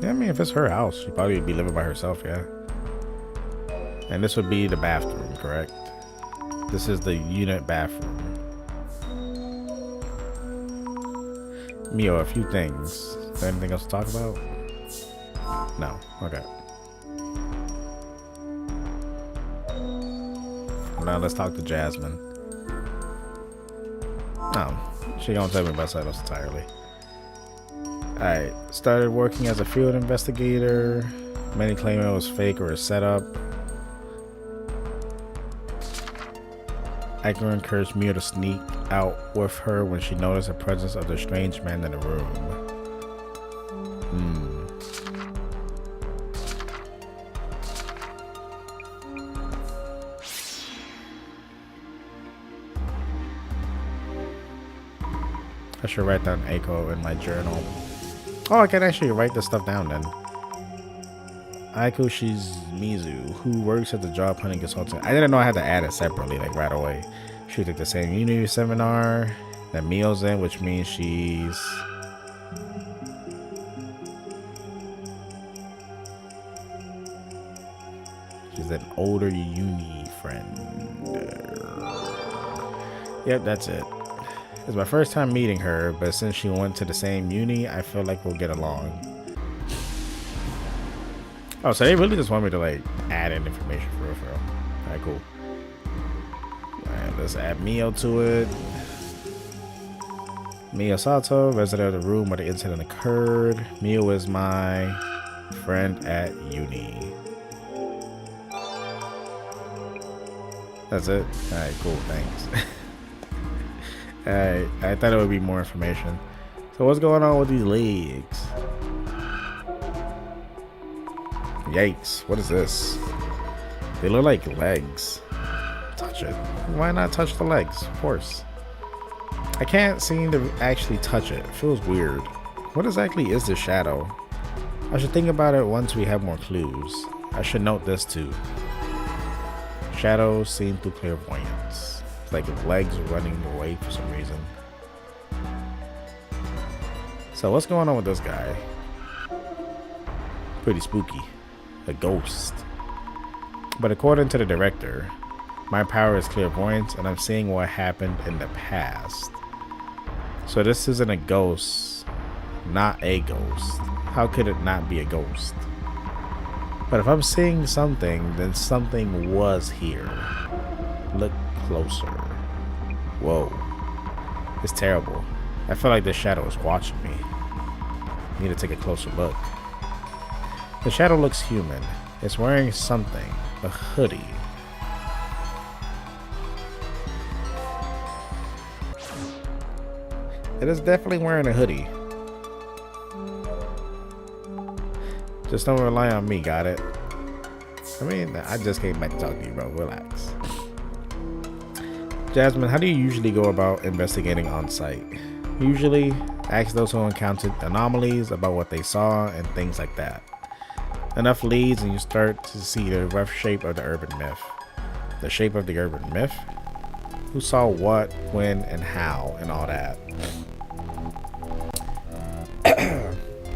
A: Yeah, I mean, if it's her house, she probably would be living by herself, yeah. And this would be the bathroom, correct? This is the unit bathroom. Mio, a few things. Is there anything else to talk about? No. Okay. Now let's talk to Jasmine. No, she gonna tell me about something else entirely. Alright, started working as a field investigator. Many claim it was fake or a setup. Aiko encouraged Mia to sneak out with her when she noticed the presence of the strange man in the room. I should write down Aiko in my journal. Oh, I can actually write this stuff down then. Aiko Shimizu, who works at the job hunting consultant. I didn't know I had to add it separately, like right away. She took the same Unity seminar that Mio's in, which means she's an older uni friend. Yep, that's it. It's my first time meeting her, but since she went to the same uni, I feel like we'll get along. Oh, so they really just want me to like add in information for real. Alright, cool. Alright, let's add Mio to it. Mio Sato, resident of the room where the incident occurred. Mio is my friend at uni. That's it? Alright, cool, thanks. Alright, I thought it would be more information. So what's going on with these legs? Yikes, what is this? They look like legs. Touch it. Why not touch the legs? Of course. I can't seem to actually touch it. It feels weird. What exactly is this shadow? I should think about it once we have more clues. I should note this too. Shadows seen through clairvoyance. It's like if legs are running away for some reason. So what's going on with this guy? Pretty spooky. A ghost. But according to the director, my power is clairvoyance and I'm seeing what happened in the past. So this isn't a ghost, not a ghost. How could it not be a ghost? But if I'm seeing something, then something was here. Look closer. Whoa. It's terrible. I feel like this shadow is watching me. Need to take a closer look. The shadow looks human. It's wearing something. A hoodie. It is definitely wearing a hoodie. Just don't rely on me, got it? I mean, I just came back to talk to you, bro. Relax. Jasmine, how do you usually go about investigating on site? Usually, ask those who encountered anomalies about what they saw and things like that. Enough leads and you start to see the rough shape of the urban myth. The shape of the urban myth? Who saw what, when, and how, and all that.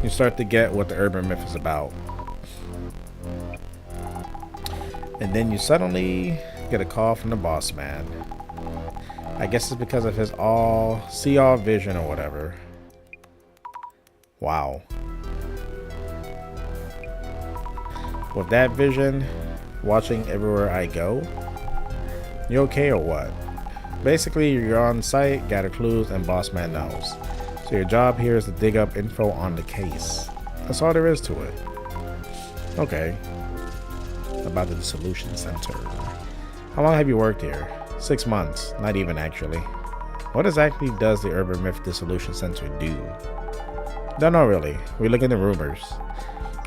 A: You start to get what the urban myth is about. And then you suddenly get a call from the boss man. I guess it's because of his see all vision or whatever. Wow. With that vision, watching everywhere I go, you okay or what? Basically, you're on site, gather clues, and boss man knows. So your job here is to dig up info on the case. That's all there is to it. Okay. About the Dissolution Center. How long have you worked here? 6 months. Not even actually. What exactly does the Urban Myth Dissolution Center do? Don't know really. We look into rumors.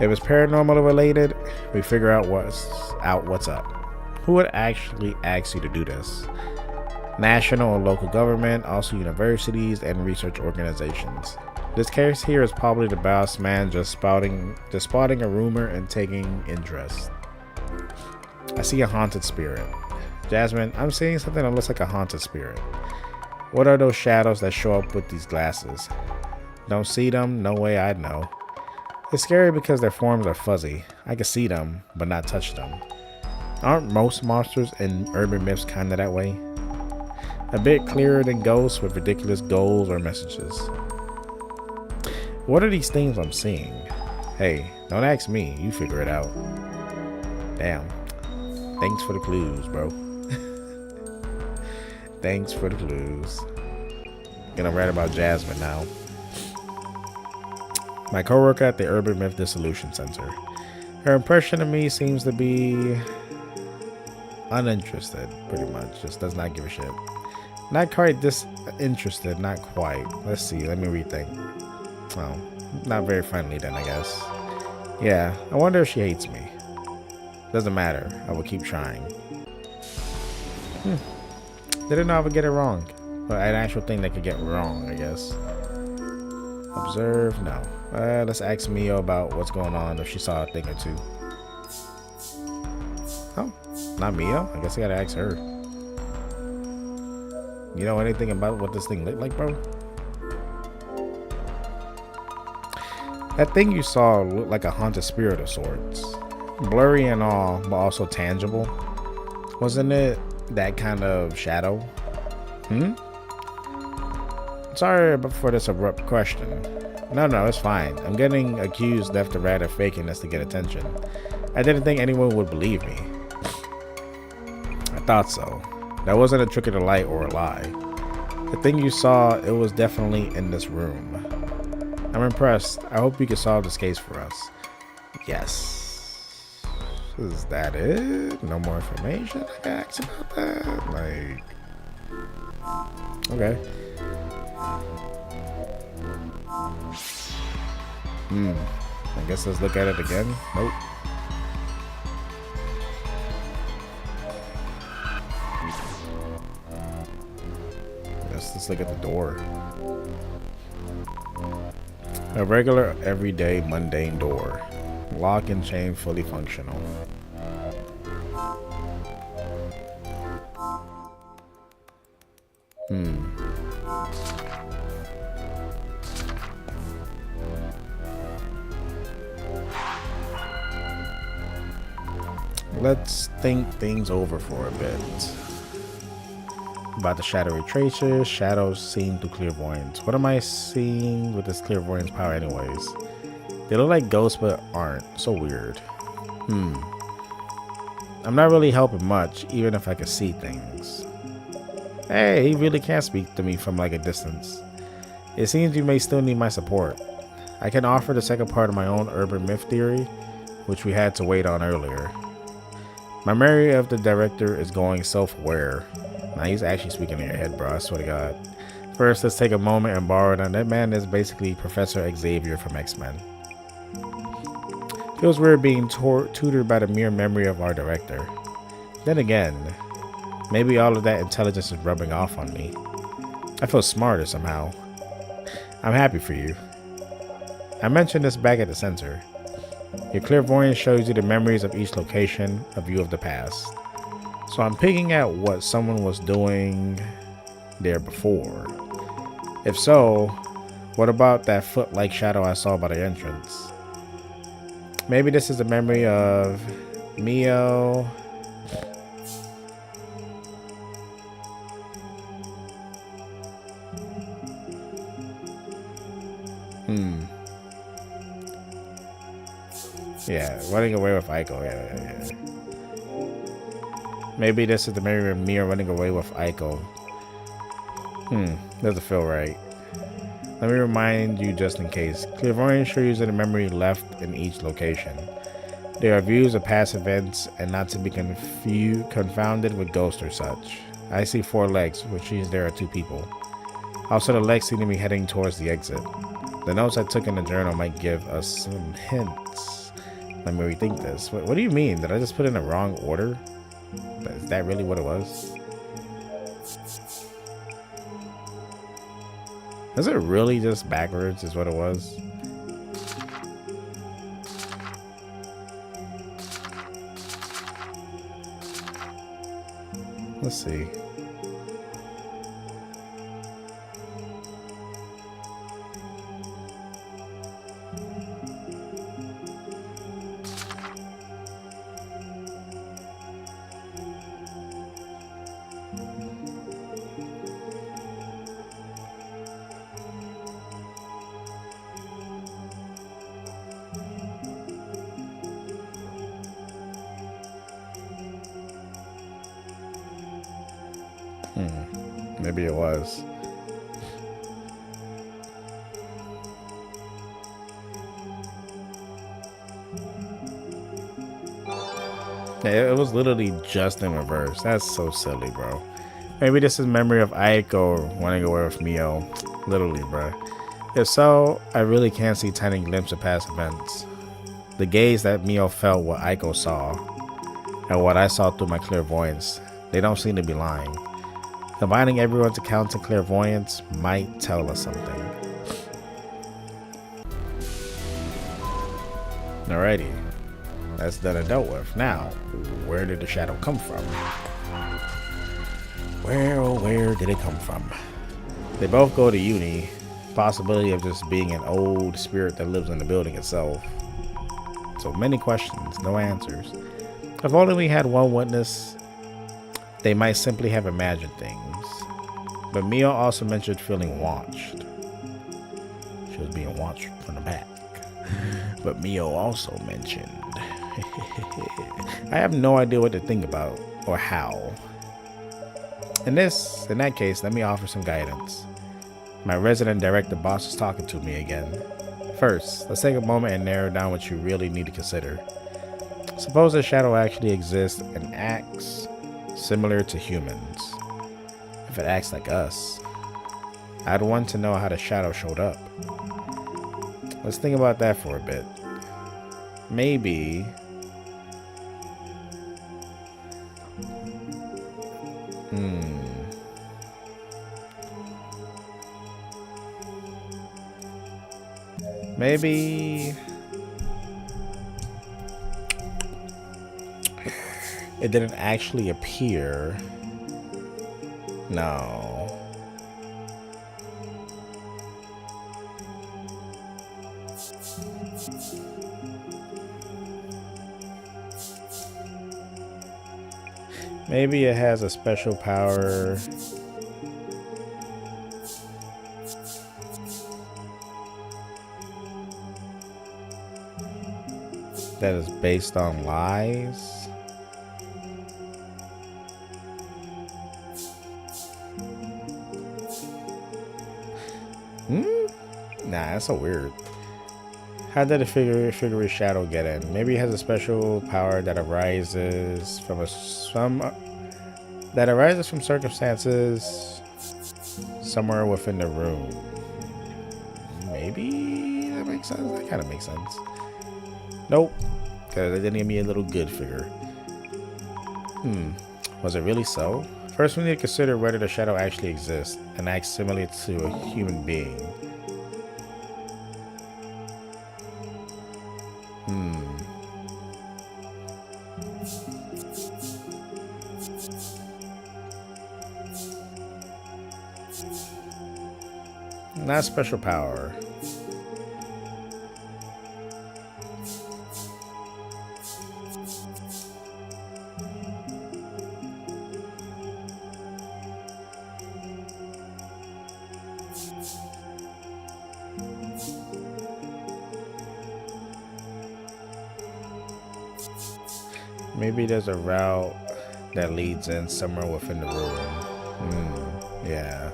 A: If it's paranormal related, we figure out what's up. Who would actually ask you to do this? National or local government, also universities and research organizations. This case here is probably the boss man just spotting a rumor and taking interest. I see a haunted spirit. Jasmine, I'm seeing something that looks like a haunted spirit. What are those shadows that show up with these glasses? Don't see them, no way I'd know. It's scary because their forms are fuzzy. I can see them, but not touch them. Aren't most monsters in urban myths kinda that way? A bit clearer than ghosts with ridiculous goals or messages. What are these things I'm seeing? Hey, don't ask me, you figure it out. Damn. Thanks for the clues, bro. Thanks for the clues. Gonna write about Jasmine now. My coworker at the Urban Myth Dissolution Center. Her impression of me seems to be uninterested, pretty much. Just does not give a shit. Not quite disinterested, not quite. Let's see, let me rethink. Oh, not very friendly then, I guess. Yeah, I wonder if she hates me. Doesn't matter, I will keep trying. Didn't know I would get it wrong. But an actual thing that could get wrong, I guess. Observe, no. Let's ask Mio about what's going on if she saw a thing or two. Oh, not Mio? I guess I gotta ask her. You know anything about what this thing looked like, bro? That thing you saw looked like a haunted spirit of sorts. Blurry and all, but also tangible. Wasn't it that kind of shadow? Sorry for this abrupt question. No, it's fine. I'm getting accused left to right of faking this to get attention. I didn't think anyone would believe me. I thought so. That wasn't a trick of the light or a lie. The thing you saw, it was definitely in this room. I'm impressed. I hope you can solve this case for us. Yes. Is that it? No more information I can ask about that? Like, okay. I guess let's look at it again. Nope. Let's look at the door. A regular, everyday, mundane door. Lock and chain, fully functional. Let's think things over for a bit. About the shadowy traces, shadows seen through clairvoyance. What am I seeing with this clairvoyance power anyways? They look like ghosts but aren't. So weird. I'm not really helping much, even if I could see things. Hey, he really can't speak to me from like a distance. It seems you may still need my support. I can offer the second part of my own urban myth theory, which we had to wait on earlier. My memory of the director is going self-aware. Now he's actually speaking in your head, bro. I swear to God. First, let's take a moment and borrow it. That man is basically Professor Xavier from X-Men. Feels weird being tutored by the mere memory of our director. Then again, maybe all of that intelligence is rubbing off on me. I feel smarter somehow. I'm happy for you. I mentioned this back at the center. Your clairvoyance shows you the memories of each location, a view of the past. So I'm picking at what someone was doing there before. If so, what about that foot-like shadow I saw by the entrance? Maybe this is a memory of Mio. Yeah, running away with Aiko. Yeah. Maybe this is the memory of Mia running away with Aiko. Doesn't feel right. Let me remind you just in case. Clairvoyance shows you the memory left in each location. There are views of past events and not to be confounded with ghosts or such. I see 4 legs, which means there are 2 people. Also, the legs seem to be heading towards the exit. The notes I took in the journal might give us some hints. Let me rethink this. What do you mean? Did I just put in the wrong order? Is that really what it was? Is it really just backwards is what it was? Let's see. Maybe it was. Yeah, it was literally just in reverse. That's so silly, bro. Maybe this is memory of Aiko running away with Mio. Literally, bro. If so, I really can't see tiny glimpses of past events. The gaze that Mio felt what Aiko saw, and what I saw through my clairvoyance, they don't seem to be lying. Combining everyone's accounts and clairvoyance might tell us something. Alrighty, that's done and dealt with. Now, where did the shadow come from? Where did it come from? They both go to uni. Possibility of just being an old spirit that lives in the building itself. So many questions, no answers. If only we had one witness, they might simply have imagined things. But Mio also mentioned feeling watched. She was being watched from the back. But Mio also mentioned. I have no idea what to think about or how. In that case, let me offer some guidance. My resident director boss is talking to me again. First, let's take a moment and narrow down what you really need to consider. Suppose a shadow actually exists and acts similar to humans. If it acts like us, I'd want to know how the shadow showed up. Let's think about that for a bit. Maybe maybe it didn't actually appear. No. Maybe it has a special power. That is based on lies. Nah, that's so weird. How did a figure shadow get in? Maybe it has a special power that arises from circumstances somewhere within the room. Maybe that makes sense. That kind of makes sense. Nope, because it didn't give me a little good figure. Was it really so? First, we need to consider whether the shadow actually exists and acts similarly to a human being. Not special power. Maybe there's a route that leads in somewhere within the room. Yeah.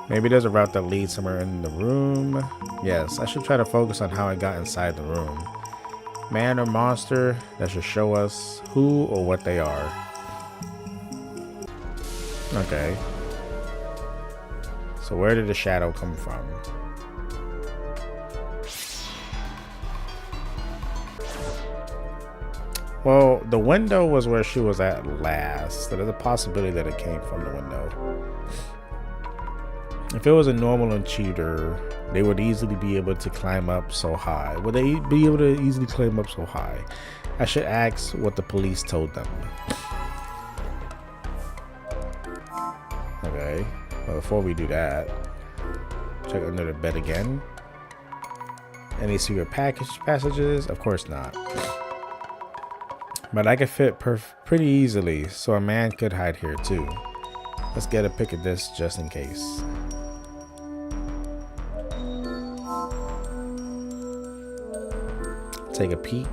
A: Maybe there's a route that leads somewhere in the room. Yes, I should try to focus on how I got inside the room. Man or monster that should show us who or what they are. Okay. So where did the shadow come from? Well, the window was where she was at last, so there's a possibility that it came from the window. If it was a normal intruder, they would easily be able to climb up so high. Would they be able to easily climb up so high? I should ask what the police told them. Okay, well, before we do that, check under the bed again. Any secret passages? Of course not. But I could fit pretty easily, so a man could hide here too. Let's get a pic of this just in case. Take a peek.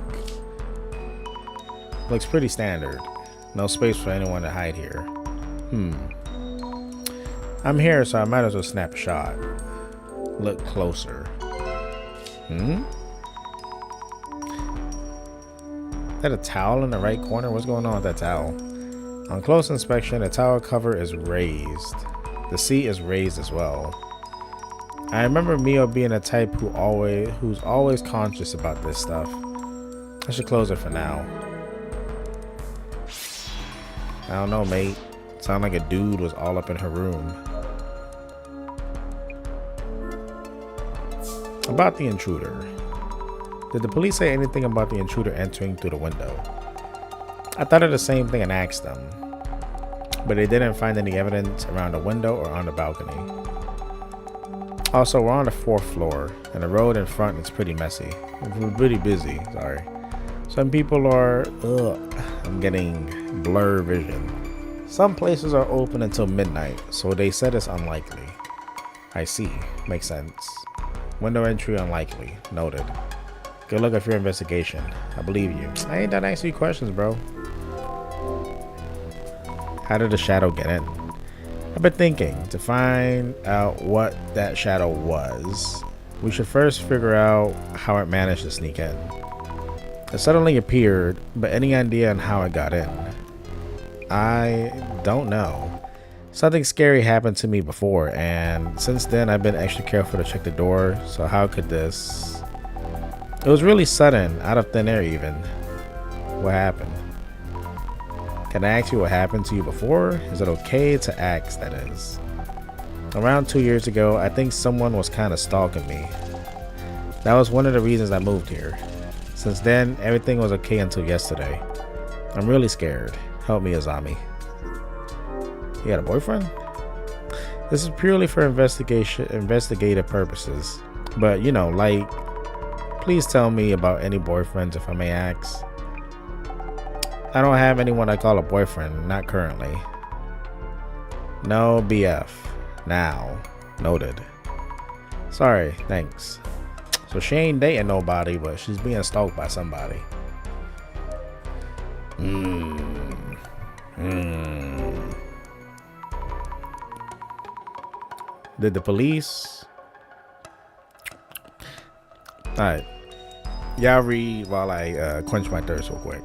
A: Looks pretty standard. No space for anyone to hide here. I'm here, so I might as well snap a shot. Look closer. Is that a towel in the right corner? What's going on with that towel? On close inspection, the towel cover is raised. The seat is raised as well. I remember Mio being a type who's always conscious about this stuff. I should close it for now. I don't know, mate. Sound like a dude was all up in her room. About the intruder. Did the police say anything about the intruder entering through the window? I thought of the same thing and asked them, but they didn't find any evidence around the window or on the balcony. Also, we're on the 4th floor, and the road in front is pretty messy. We're pretty busy, sorry. Some people are, I'm getting blur vision. Some places are open until midnight, so they said it's unlikely. I see, makes sense. Window entry unlikely, noted. Good luck with your investigation. I believe you. I ain't done asking you questions, bro. How did the shadow get in? I've been thinking, to find out what that shadow was, we should first figure out how it managed to sneak in. It suddenly appeared, but any idea on how it got in? I don't know. Something scary happened to me before, and since then I've been extra careful to check the door, so how could this? It was really sudden, out of thin air even. What happened? Can I ask you what happened to you before? Is it okay to ask, that is? Around 2 years ago, I think someone was kind of stalking me. That was one of the reasons I moved here. Since then, everything was okay until yesterday. I'm really scared. Help me, Azami. You got a boyfriend? This is purely for investigative purposes. But, you know, like, please tell me about any boyfriends if I may ask. I don't have anyone I call a boyfriend, not currently. No BF. Now. Noted. Sorry, thanks. So she ain't dating nobody, but she's being stalked by somebody. Did the police? Alright. Y'all read while I quench my thirst real quick.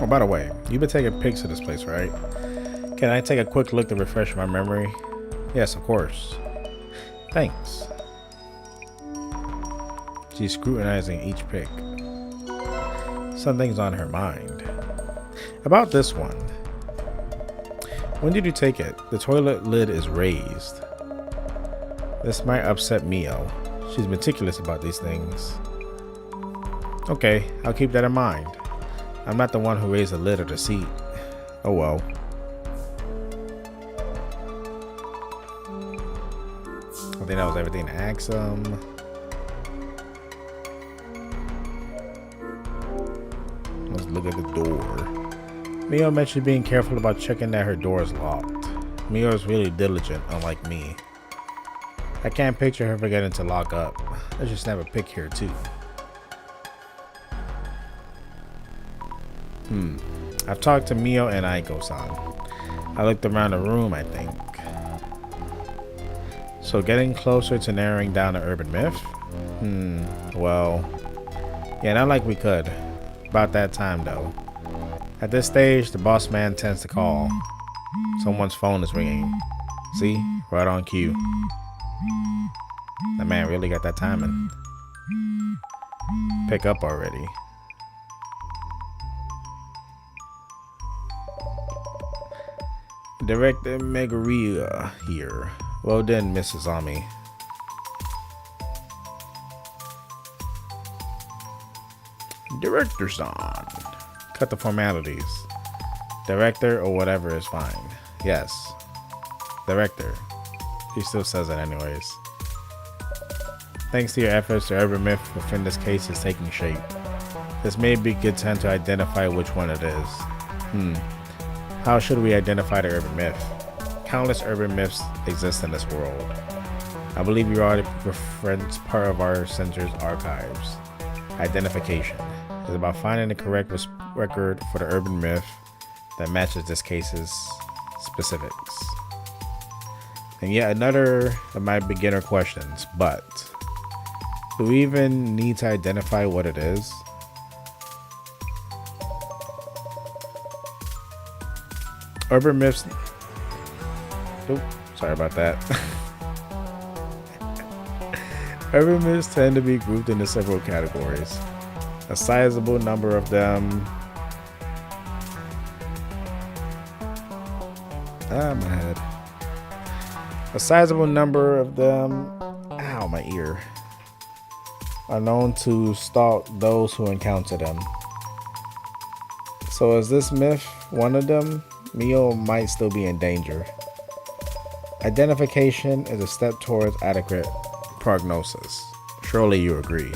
A: Oh, by the way, you've been taking pics of this place, right? Can I take a quick look to refresh my memory? Yes, of course. Thanks. She's scrutinizing each pic. Something's on her mind. About this one. When did you take it? The toilet lid is raised. This might upset Mio. She's meticulous about these things. Okay, I'll keep that in mind. I'm not the one who raised the lid of the seat. Oh well. I think that was everything to ask him. Let's look at the door. Mio mentioned being careful about checking that her door is locked. Mio is really diligent, unlike me. I can't picture her forgetting to lock up. Let's just snap a pic here too. I've talked to Mio and Aiko-san. I looked around the room, I think. So getting closer to narrowing down the urban myth? Well, yeah, not like we could. About that time though. At this stage, the boss man tends to call. Someone's phone is ringing. See? Right on cue. That man really got that timing. Pick up already. Director Megaria here. Well done, Mrs. Ami. Director-san. Cut the formalities. Director or whatever is fine. Yes. Director. He still says it anyways. Thanks to your efforts, the urban myth within this case is taking shape. This may be a good time to identify which one it is. How should we identify the urban myth? Countless urban myths exist in this world. I believe you already reference part of our center's archives. Identification is about finding the correct record for the urban myth that matches this case's specifics. And yet another of my beginner questions, but do we even need to identify what it is? Urban myths. Oops, sorry about that. Urban myths tend to be grouped into several categories. A sizable number of them. My head. A sizable number of them. Ow, my ear. Are known to stalk those who encounter them. So is this myth one of them? Mio might still be in danger. Identification is a step towards adequate prognosis. Surely you agree.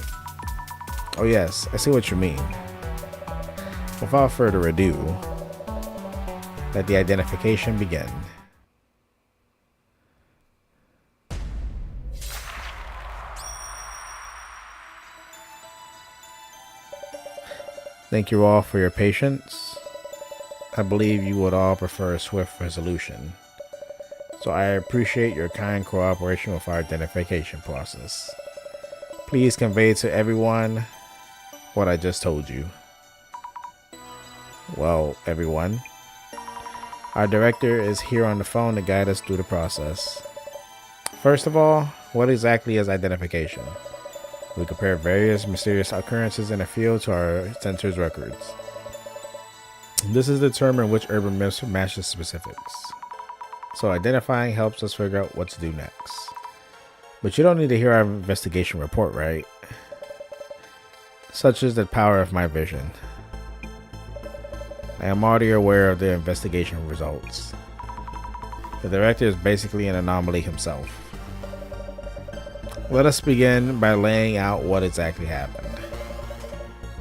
A: Oh yes, I see what you mean. Without further ado, let the identification begin. Thank you all for your patience. I believe you would all prefer a swift resolution, so I appreciate your kind cooperation with our identification process. Please convey to everyone what I just told you. Well, everyone, our director is here on the phone to guide us through the process. First of all, what exactly is identification? We compare various mysterious occurrences in a field to our center's records. This is to determine which urban myths matches specifics. So identifying helps us figure out what to do next. But you don't need to hear our investigation report, right? Such is the power of my vision. I am already aware of the investigation results. The director is basically an anomaly himself. Let us begin by laying out what exactly happened.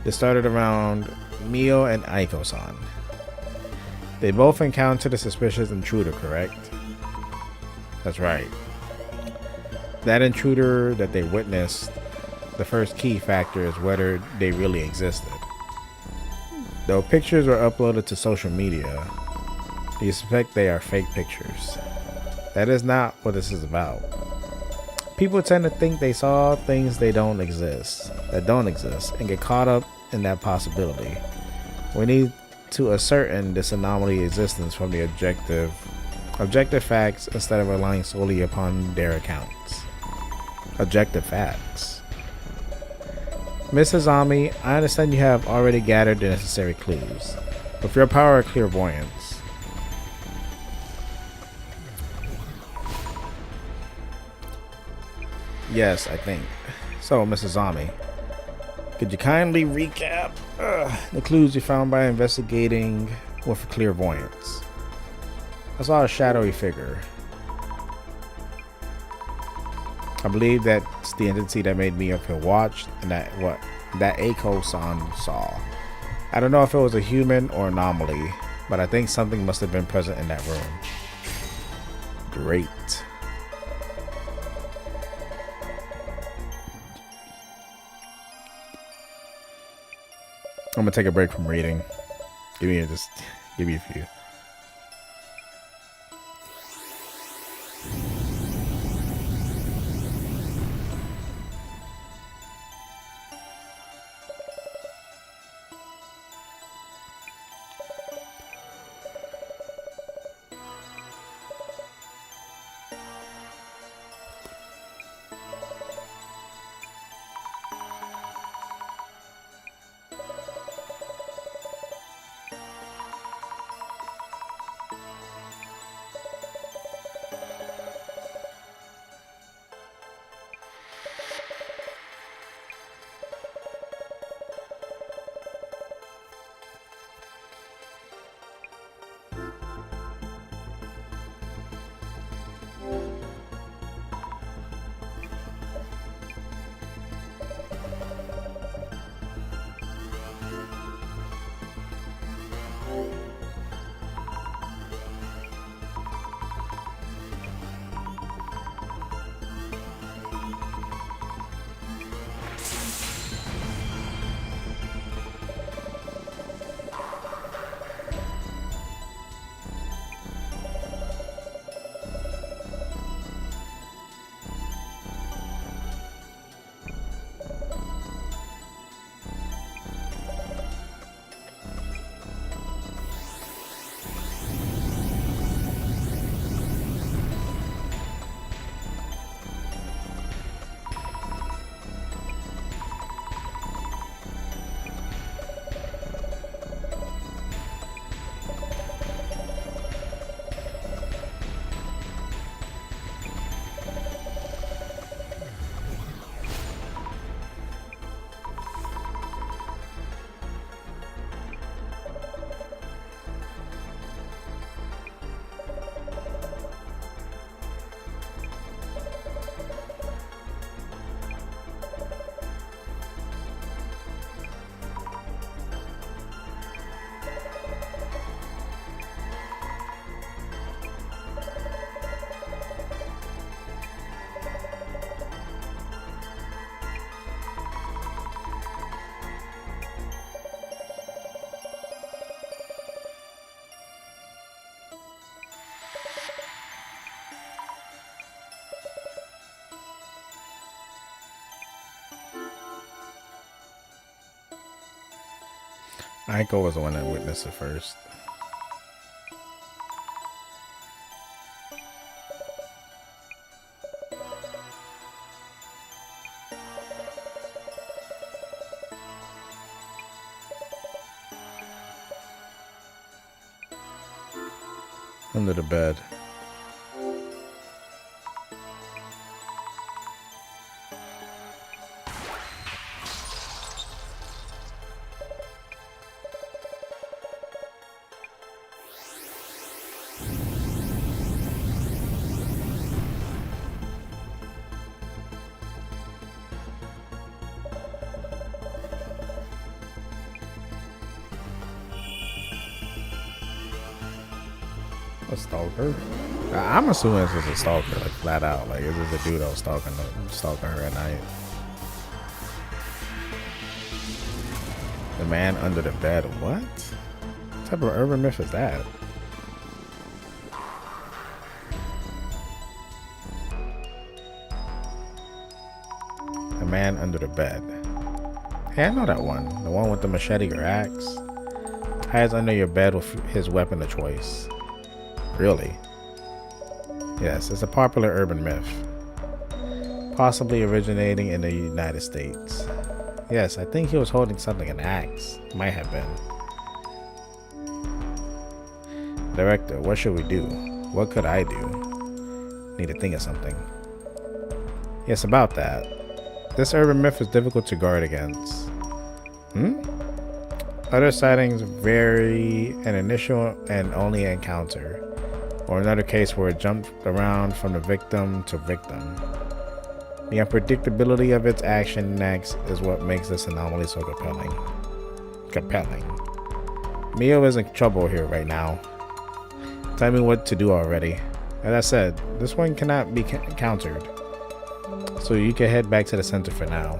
A: It started around Mio and Aiko-san. They both encountered a suspicious intruder, correct? That's right. That intruder that they witnessed, the first key factor is whether they really existed. Though pictures were uploaded to social media, you suspect they are fake pictures. That is not what this is about. People tend to think they saw things that don't exist, and get caught up in that possibility. We need to ascertain this anomaly existence from the objective facts instead of relying solely upon their accounts. Objective facts. Mrs. Ami, I understand you have already gathered the necessary clues. With your power of clairvoyance, yes, I think. So, Mrs. Ami, could you kindly recap the clues you found by investigating with clairvoyance? I saw a shadowy figure. I believe that's the entity that made me feel watched, and that Aiko-san saw. I don't know if it was a human or anomaly, but I think something must have been present in that room. Great. I'm gonna take a break from reading. Give me a few. Aiko was the one that witnessed it first. Under the bed. A stalker? I'm assuming this is a stalker, like flat out. Like, this is a dude that was stalking her at night. The man under the bed. What type of urban myth is that? The man under the bed. Hey, I know that one. The one with the machete or axe. Hides under your bed with his weapon of choice. Really? Yes, it's a popular urban myth, possibly originating in the United States. Yes, I think he was holding something, an axe. Might have been. Director, what should we do? What could I do? Need to think of something. Yes, about that. This urban myth is difficult to guard against. Other sightings vary an initial and only encounter, or another case where it jumped around from the victim to victim. The unpredictability of its action next is what makes this anomaly so compelling. Mio is in trouble here right now. Tell me what to do already. As I said, this one cannot be countered, so you can head back to the center for now.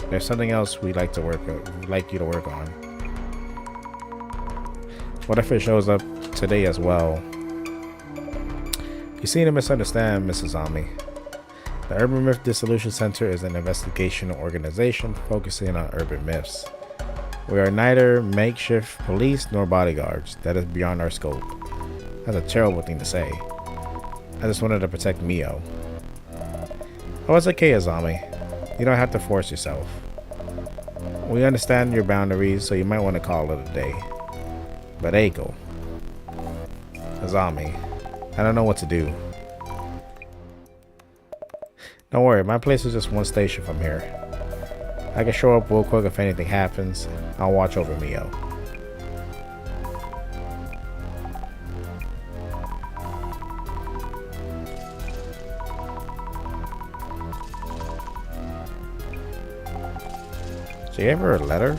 A: There's something else we'd like you to work on. What if it shows up today as well? You seem to misunderstand, Mrs. Ami. The Urban Myth Dissolution Center is an investigational organization focusing on urban myths. We are neither makeshift police nor bodyguards. That is beyond our scope. That's a terrible thing to say. I just wanted to protect Mio. Oh, it's okay, Azami. You don't have to force yourself. We understand your boundaries, so you might want to call it a day. But Eiko, Azami, I don't know what to do. Don't worry, my place is just one station from here. I can show up real quick if anything happens. I'll watch over Mio. So you ever a letter?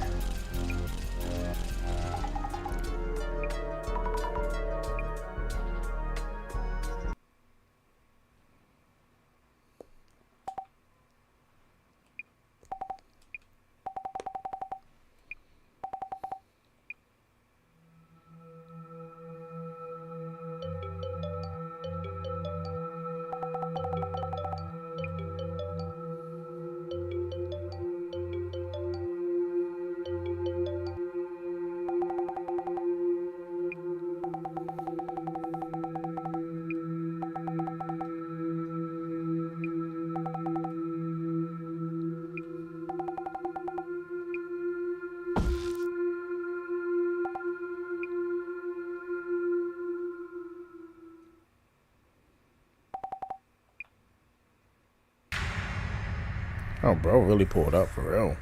A: Oh, bro, really pulled up for real.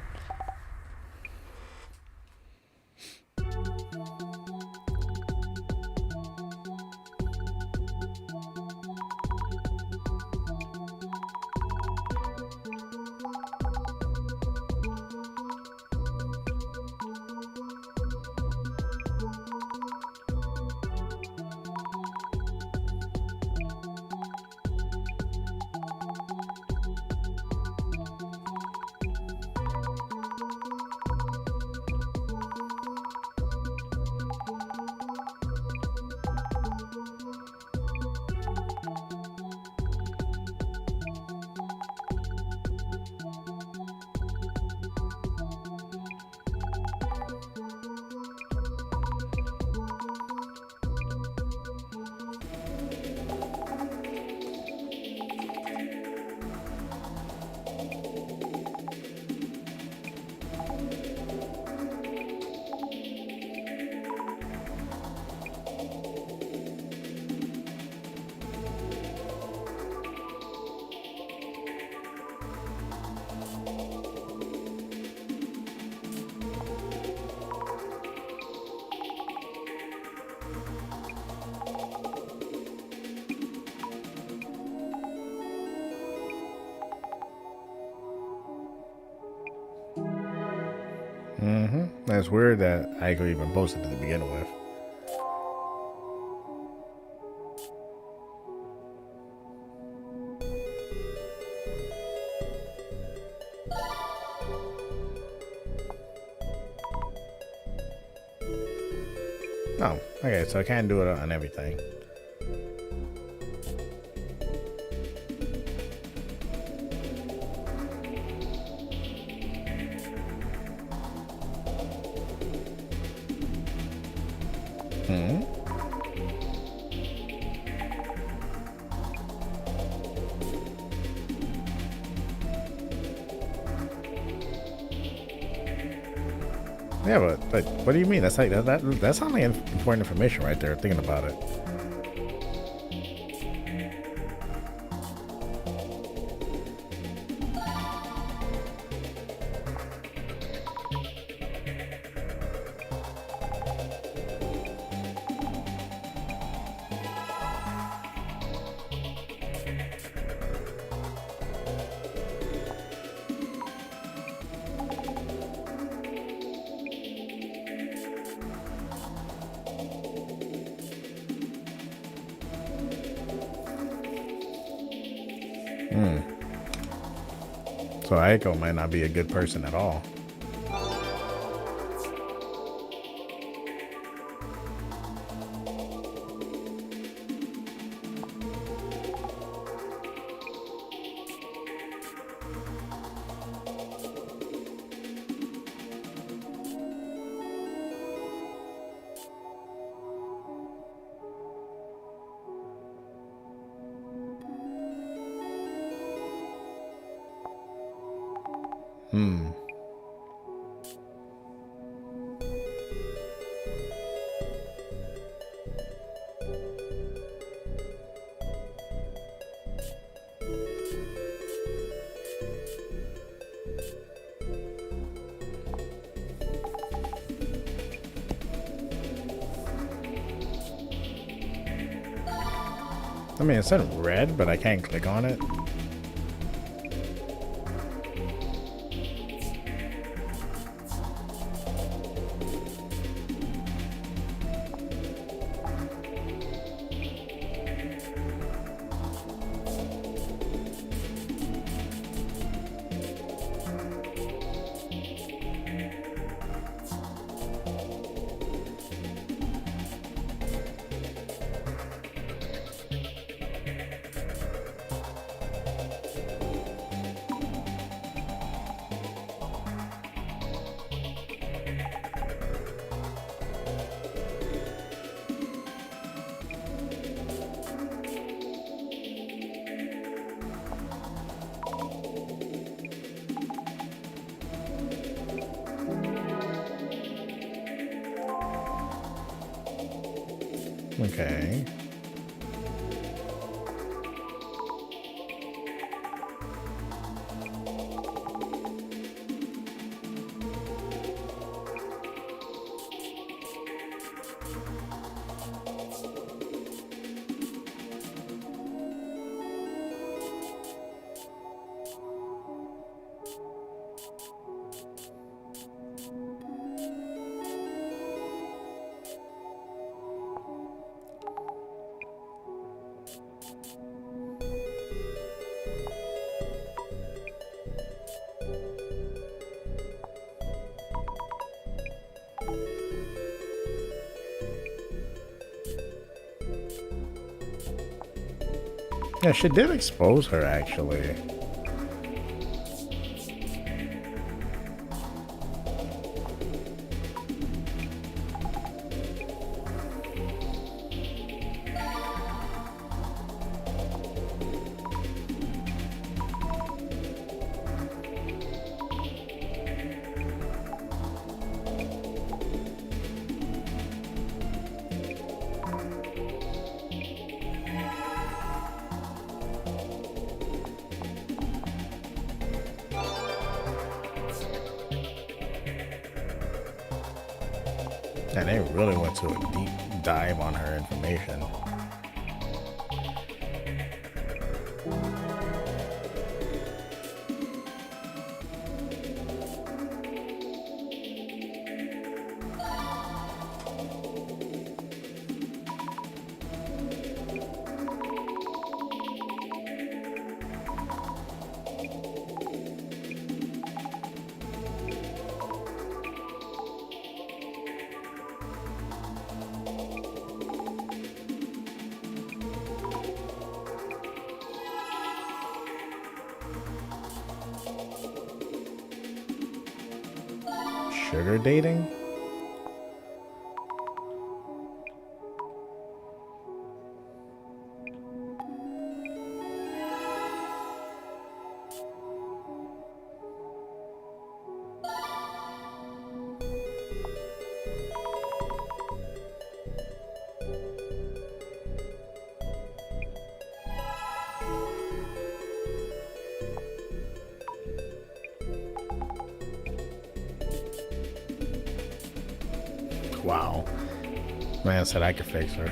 A: That's weird that Aiko even posted it to begin with. Oh, okay, so I can't do it on everything. Yeah, but what do you mean? That's like that sounds like important information right there. Thinking about it. So Aiko might not be a good person at all. I mean, it said red, but I can't click on it. Okay. Yeah, she did expose her, actually. And they really went to a deep dive on her information. Sugar dating? Wow. Man said I could fix her.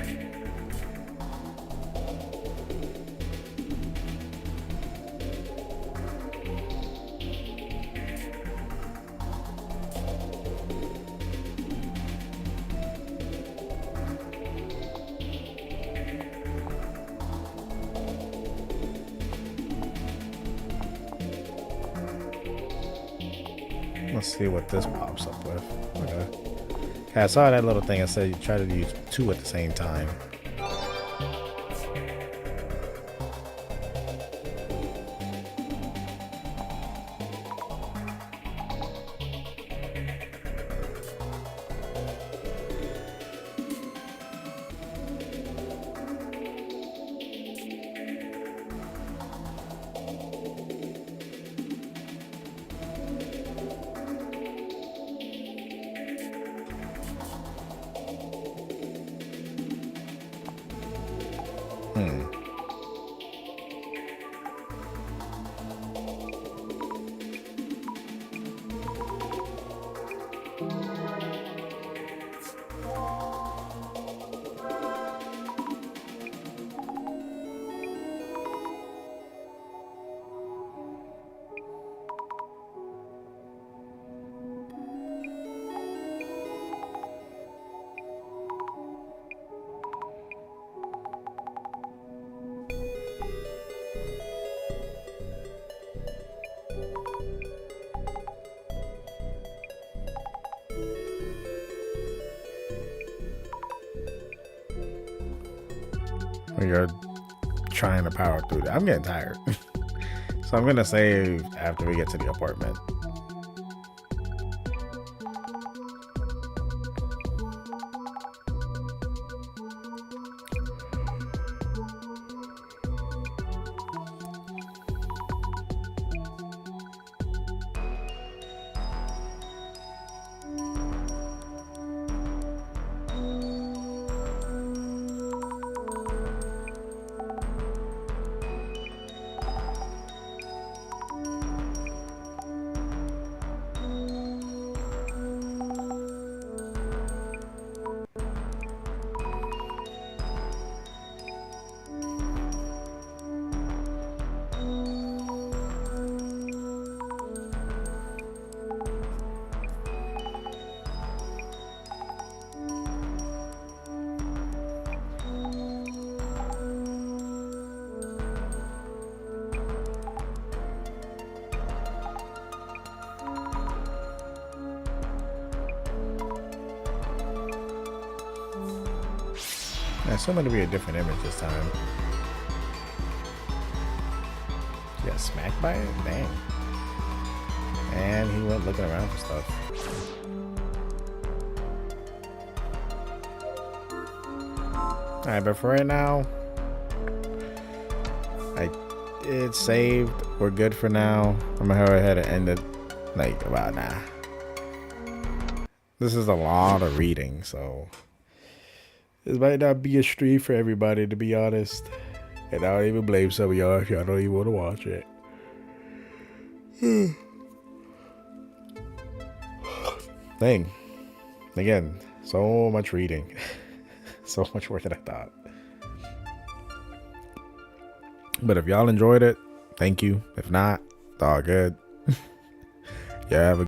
A: Let's see what this pops up with. Okay. I saw that little thing. I said you try to use 2 at the same time. You're trying to power through that. I'm getting tired. So I'm gonna save after we get to the apartment. I assume it'll be a different image this time. He got smacked by it? Dang. And he went looking around for stuff. Alright, but for right now, it's saved. We're good for now. I'm gonna go ahead and end it like about now. This is a lot of reading, so this might not be a stream for everybody, to be honest. And I don't even blame some of y'all if y'all don't even want to watch it. Thing. Again, so much reading. So much more than I thought. But if y'all enjoyed it, thank you. If not, it's all good. Yeah, have a